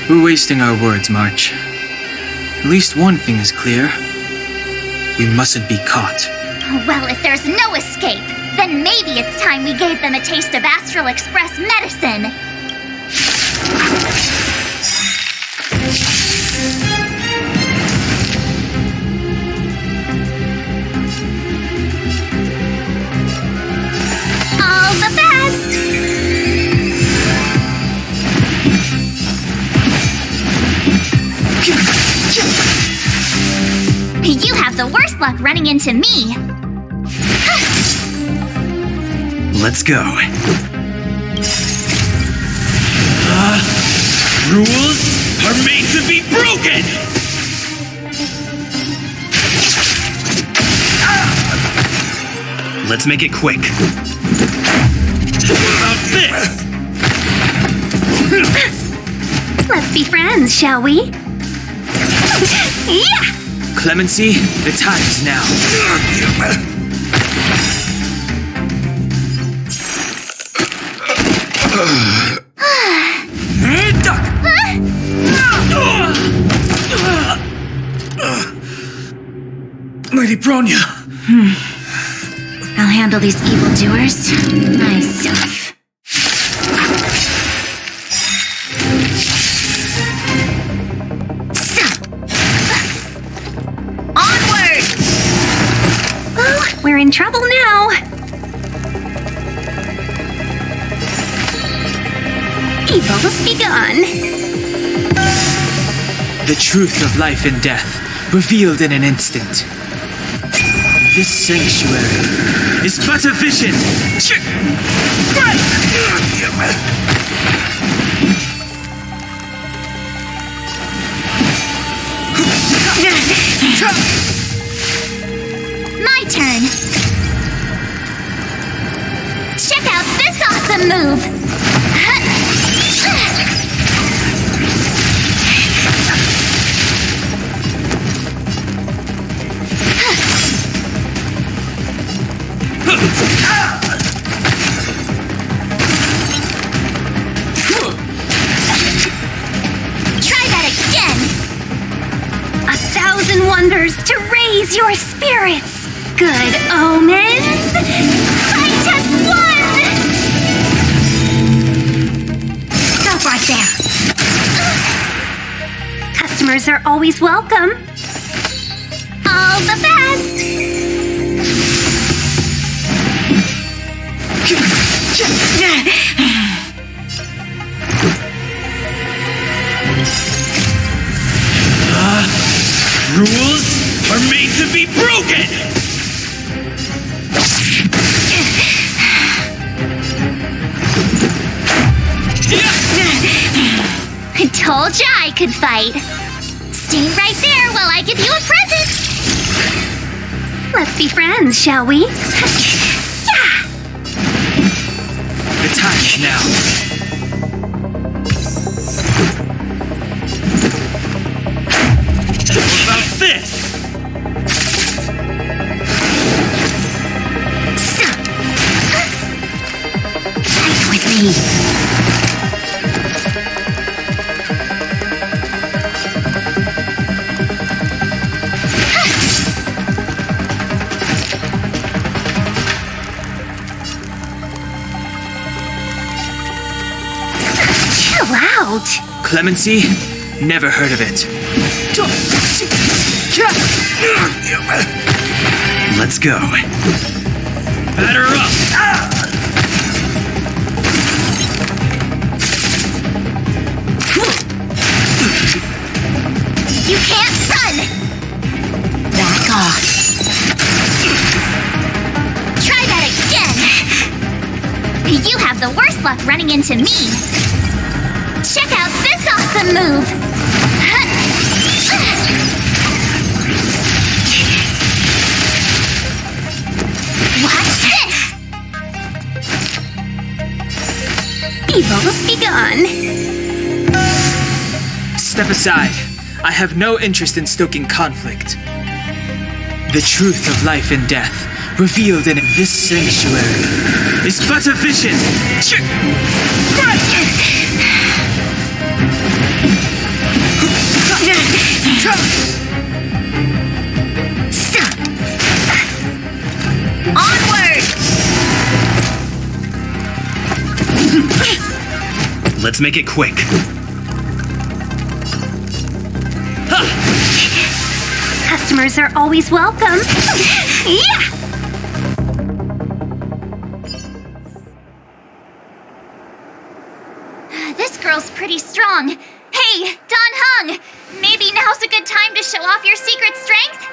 We're wasting our words, March. At least one thing is clear. We mustn't be caught. Well, if there's no escape, then maybe it's time we gave them a taste of Astral Express medicine. All the best! You have the worst luck running into me. Let's go. Rules are made to be broken! Let's make it quick. What about this? Let's be friends, shall we? Yeah! Clemency, the time is now. Lady Bronya! I'll handle these evildoers myself. Onward! Well, we're in trouble now. Evil's begun. The truth of life and death, revealed in an instant. This sanctuary is but a vision. My turn. Check out this awesome move. Try that again. 1,000 wonders to raise your spirits. Good omens. I just won! Stop right there. Customers are always welcome. All the best! Rules are made to be broken! I told ya I could fight. Stay right there while I give you a present. Let's be friends, shall we? The time is now. What about this? Fight with me. Chill out. Clemency? Never heard of it. Let's go. Batter up! You can't run! Back off. Try that again! You have the worst luck running into me! Check out this awesome move! Watch this! Evil's begun. Step aside. I have no interest in stoking conflict. The truth of life and death, revealed in this sanctuary, is but a vision. Onward! Let's make it quick. Customers are always welcome. Yeah! This girl's pretty strong. Hey, Don Hung! Maybe now's a good time to show off your secret strength?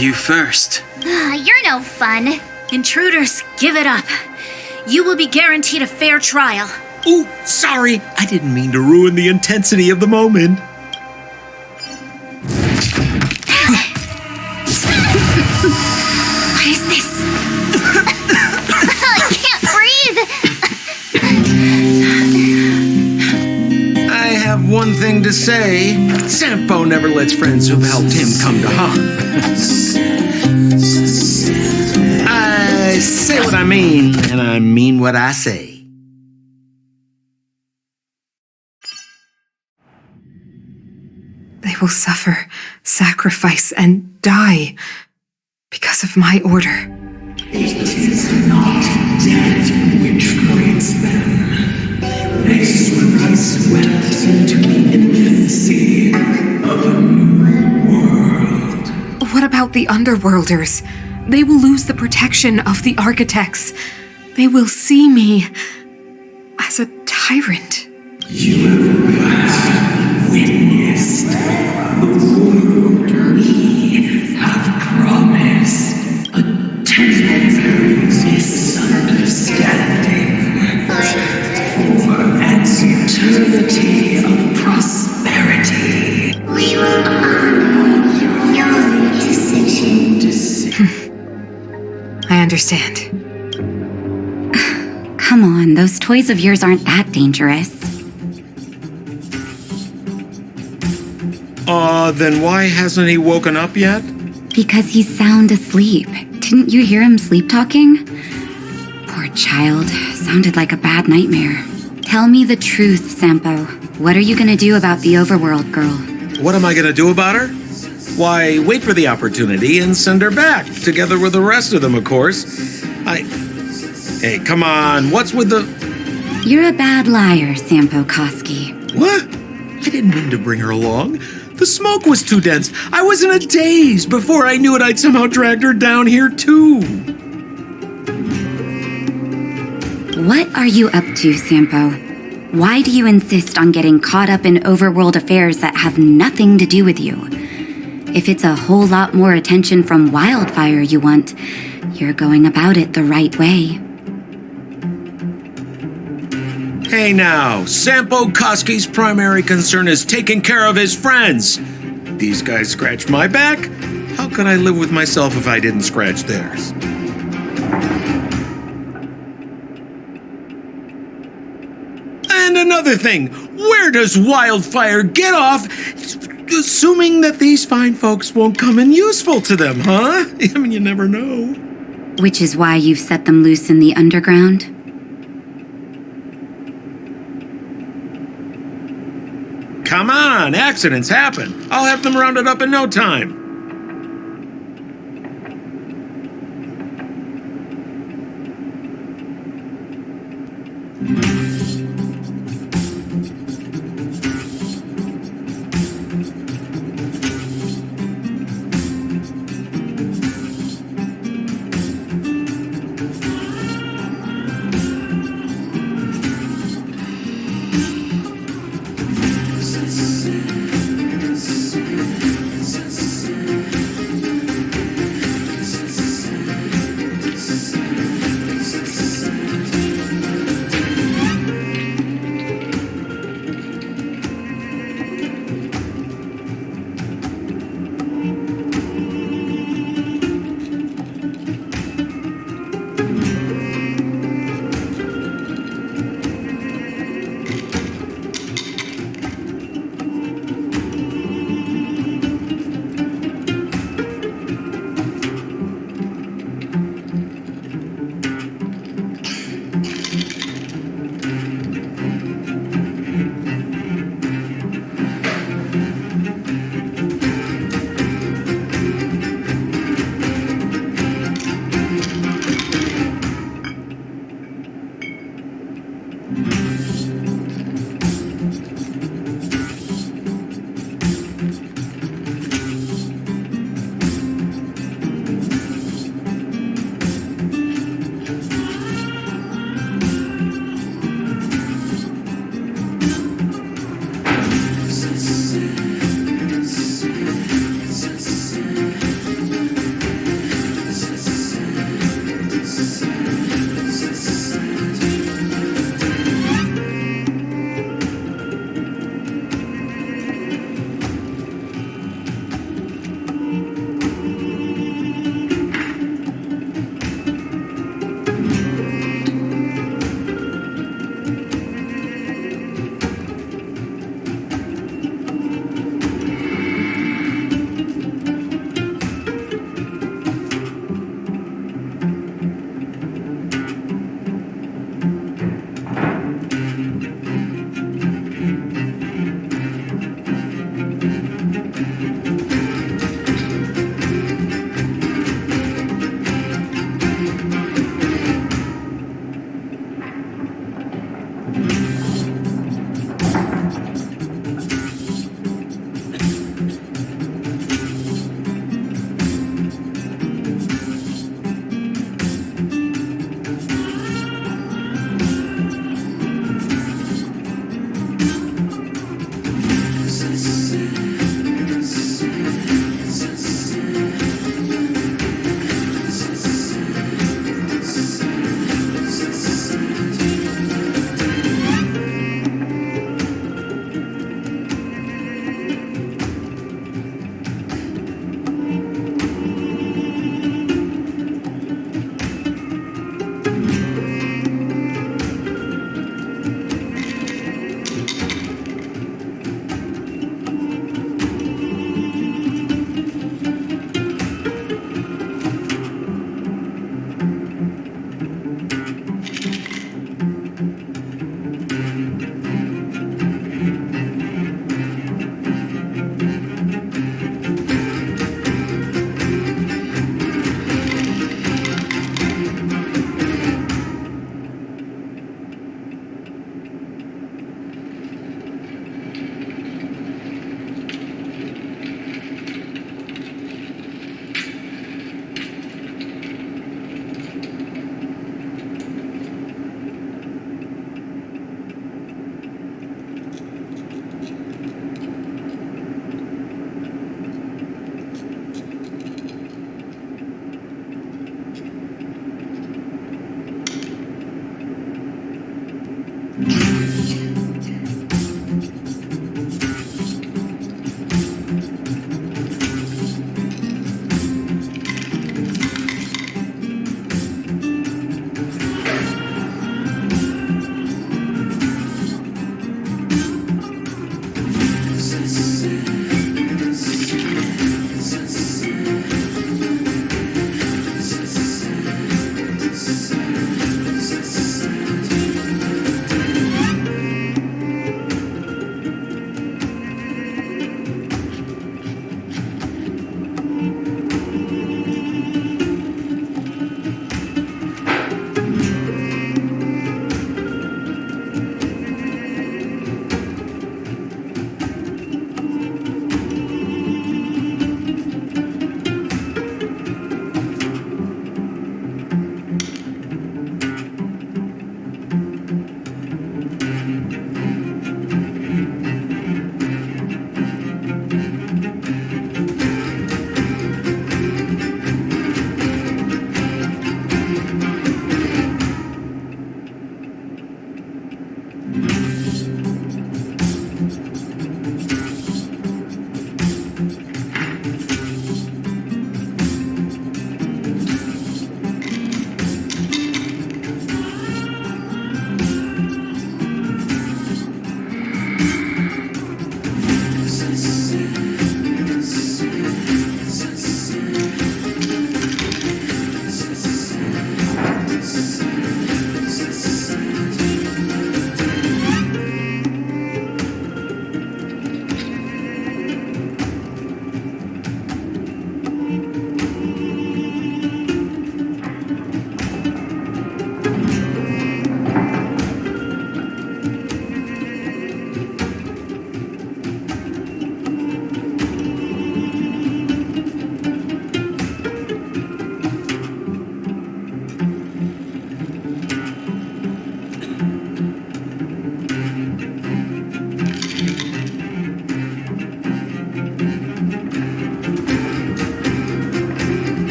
You first. You're no fun. Intruders, give it up. You will be guaranteed a fair trial. Ooh, sorry. I didn't mean to ruin the intensity of the moment. What is this? I can't breathe. I have one thing to say. Sampo never lets friends who've helped him come to harm. I say what I mean, and I mean what I say. They will suffer, sacrifice, and die because of my order. It is not death which breeds them. They swept into the infancy of a new world. What about the underworlders? They will lose the protection of the architects. They will see me as a tyrant. You have witnessed the world we have promised. A temporary misunderstanding for an eternity of prosperity. We will honor your decision. I understand. Come on, those toys of yours aren't that dangerous. Then why hasn't he woken up yet? Because he's sound asleep. Didn't you hear him sleep talking? Poor child. Sounded like a bad nightmare. Tell me the truth, Sampo. What are you gonna do about the overworld girl? What am I gonna do about her? Why, wait for the opportunity and send her back, together with the rest of them, of course. Hey, come on, what's with the... You're a bad liar, Sampo Koski. What? I didn't mean to bring her along. The smoke was too dense. I was in a daze. Before I knew it, I'd somehow dragged her down here, too. What are you up to, Sampo? Why do you insist on getting caught up in overworld affairs that have nothing to do with you? If it's a whole lot more attention from Wildfire you want, you're going about it the right way. Hey now, Sampo Koski's primary concern is taking care of his friends. These guys scratched my back. How could I live with myself if I didn't scratch theirs? And another thing, where does Wildfire get off assuming that these fine folks won't come in useful to them, huh? I mean, you never know. Which is why you've set them loose in the underground? Come on, accidents happen. I'll have them rounded up in no time.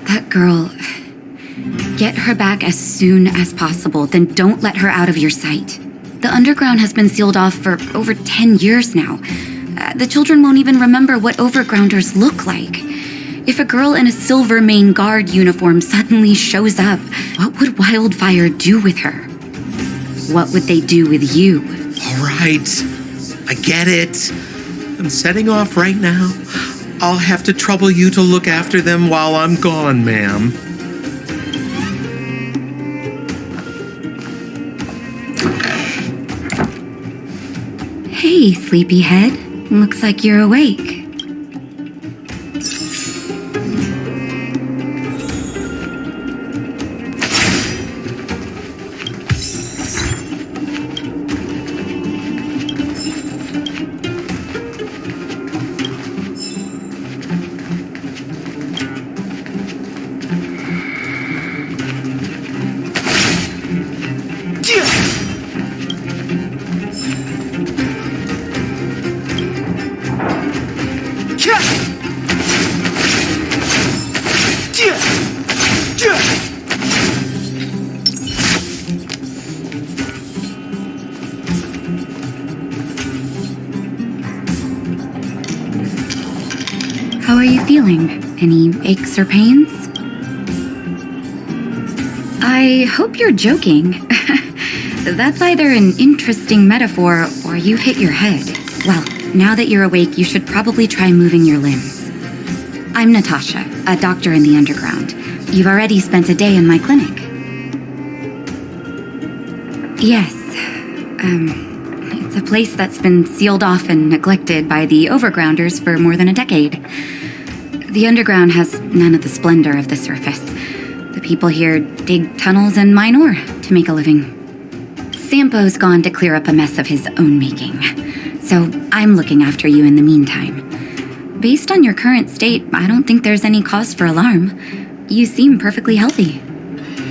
That girl... Get her back as soon as possible, then don't let her out of your sight. The underground has been sealed off for over 10 years now. The children won't even remember what overgrounders look like. If a girl in a Silvermane Guard uniform suddenly shows up, what would Wildfire do with her? What would they do with you? All right, I get it. I'm setting off right now. I'll have to trouble you to look after them while I'm gone, ma'am. Hey, sleepyhead. Looks like you're awake. How are you feeling? Any aches or pains? I hope you're joking. That's either an interesting metaphor or you hit your head. Well, now that you're awake, you should probably try moving your limbs. I'm Natasha, a doctor in the underground. You've already spent a day in my clinic. Yes. It's a place that's been sealed off and neglected by the overgrounders for more than a decade. The underground has none of the splendor of the surface. The people here dig tunnels and mine ore to make a living. Sampo's gone to clear up a mess of his own making, so I'm looking after you in the meantime. Based on your current state, I don't think there's any cause for alarm. You seem perfectly healthy.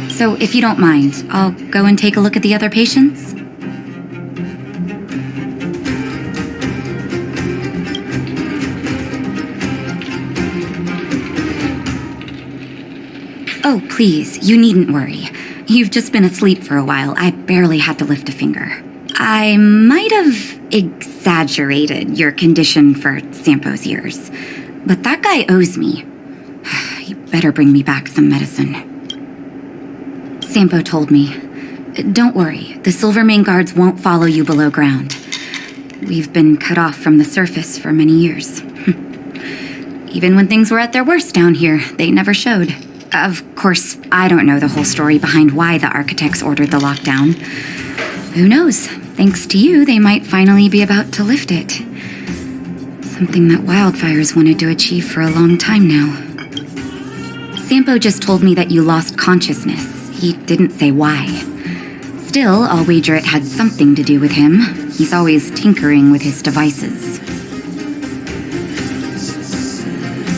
So if you don't mind, I'll go and take a look at the other patients. Oh, please, you needn't worry. You've just been asleep for a while. I barely had to lift a finger. I might have exaggerated your condition for Sampo's years, but that guy owes me. You better bring me back some medicine. Sampo told me, don't worry, the Silvermane Guards won't follow you below ground. We've been cut off from the surface for many years. Even when things were at their worst down here, they never showed. Of course, I don't know the whole story behind why the architects ordered the lockdown. Who knows? Thanks to you, they might finally be about to lift it. Something that Wildfire's wanted to achieve for a long time now. Sampo just told me that you lost consciousness. He didn't say why. Still, I'll wager it had something to do with him. He's always tinkering with his devices.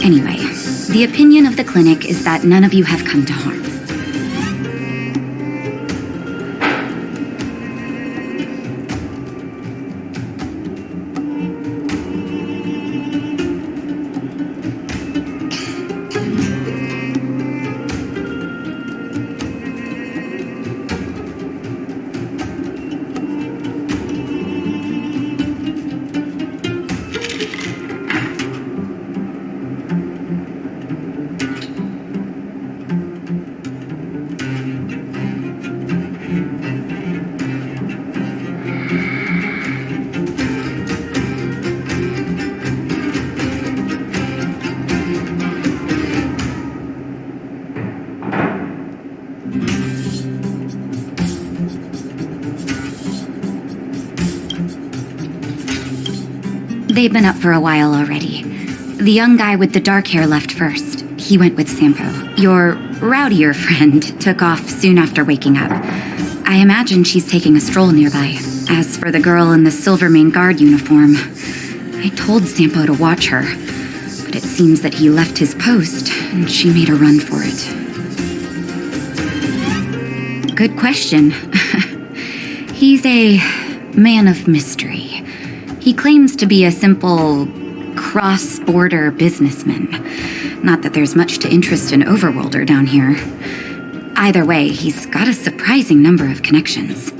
Anyway, the opinion of the clinic is that none of you have come to harm. They've been up for a while already. The young guy with the dark hair left first. He went with Sampo. Your rowdier friend took off soon after waking up. I imagine she's taking a stroll nearby. As for the girl in the Silvermane Guard uniform, I told Sampo to watch her, but it seems that he left his post and she made a run for it. Good question. He's a man of mystery. He claims to be a simple cross-border businessman, Not that there's much to interest an overworlder down here. Either way, he's got a surprising number of connections.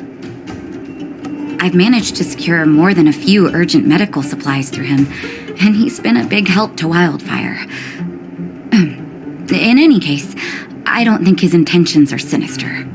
I've managed to secure more than a few urgent medical supplies through him, and he's been a big help to Wildfire. In any case, I don't think his intentions are sinister.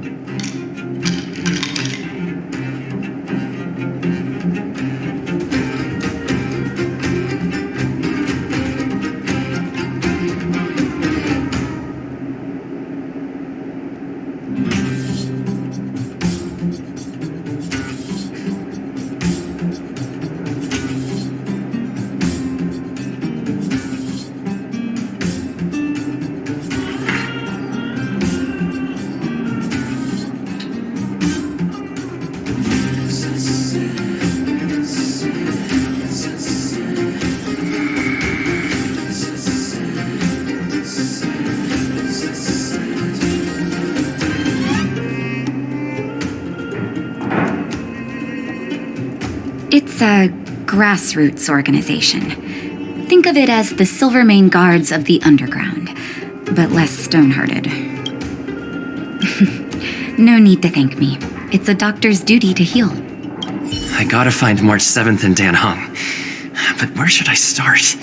It's a grassroots organization. Think of it as the Silvermane Guards of the Underground, but less stone-hearted. No need to thank me. It's a doctor's duty to heal. I gotta find March 7th in Dan Hung. But where should I start?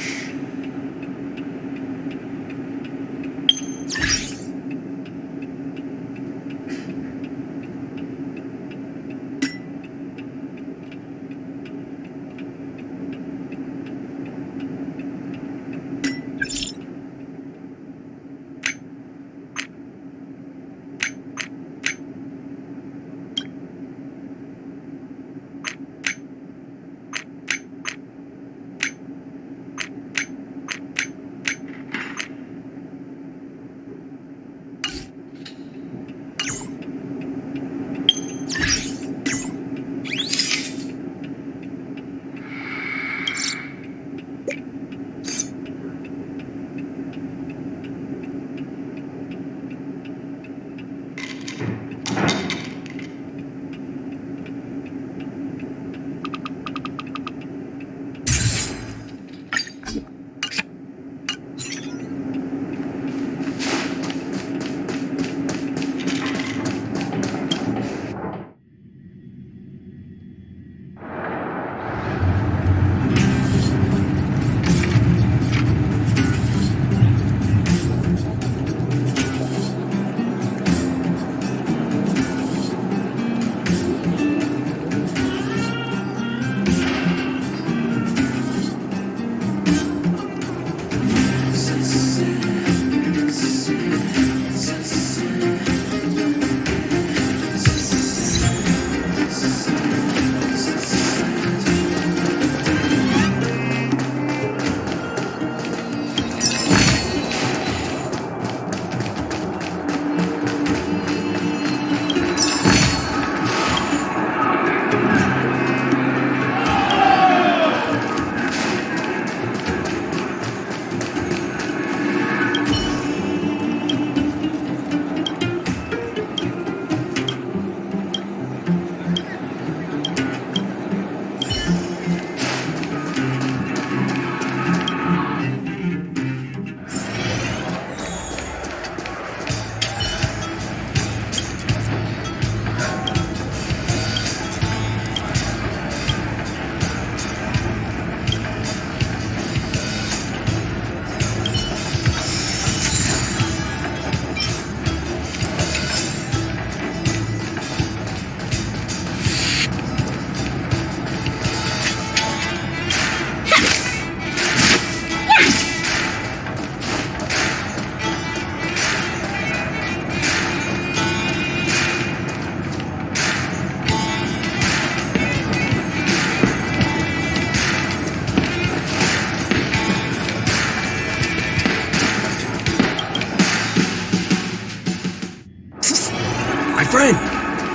friend.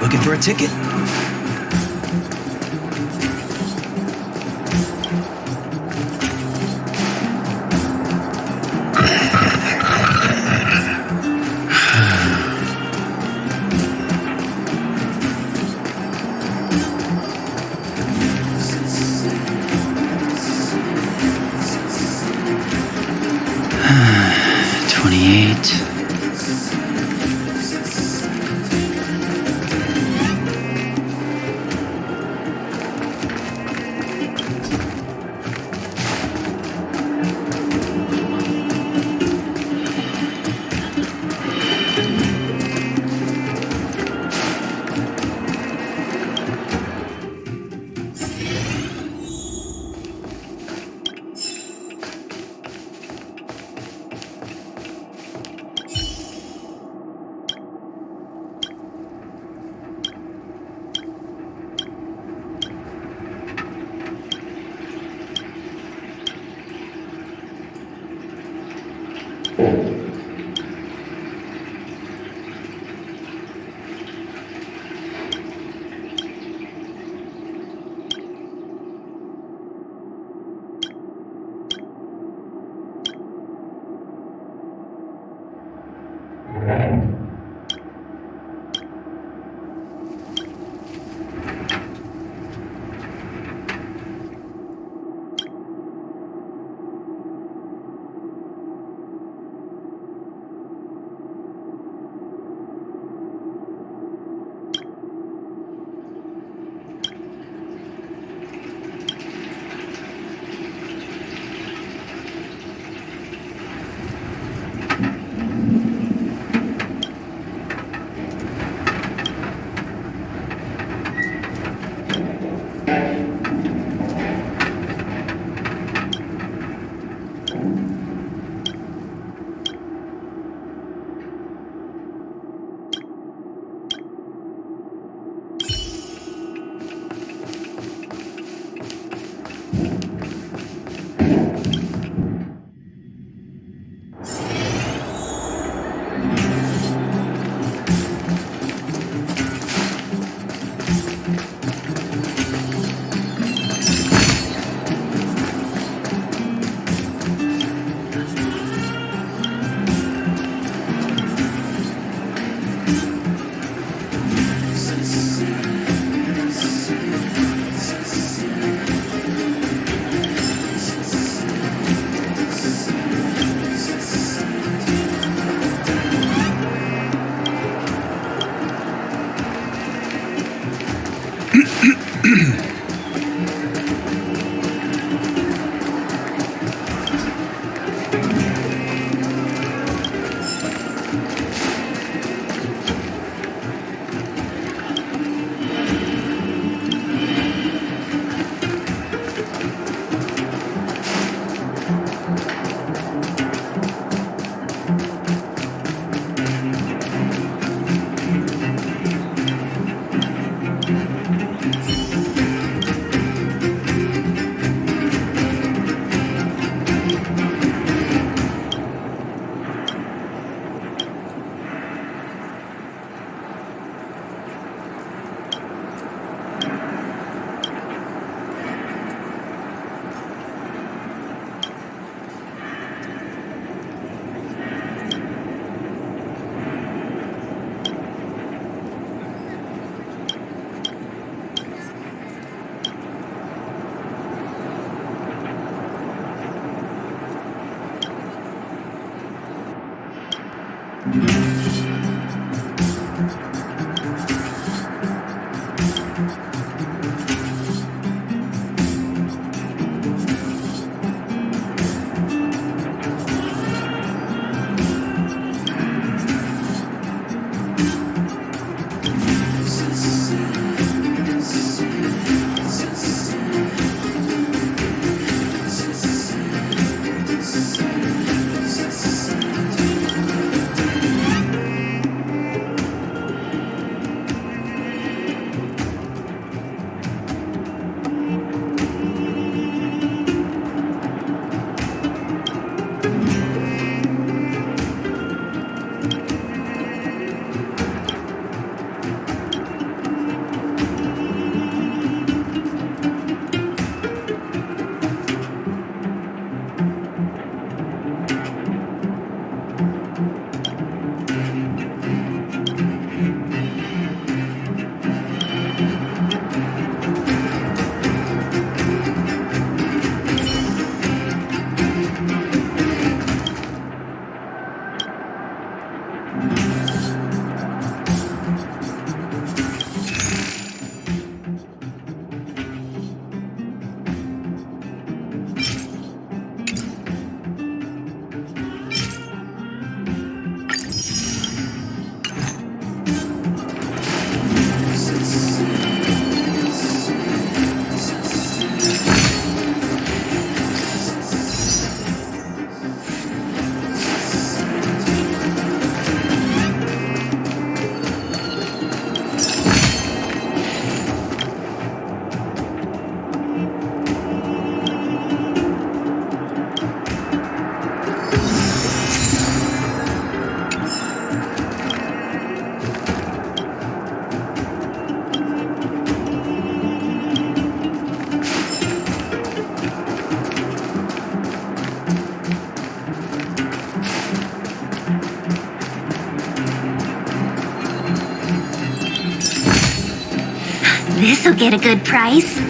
Looking for a ticket? it. This'll get a good price.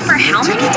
For how many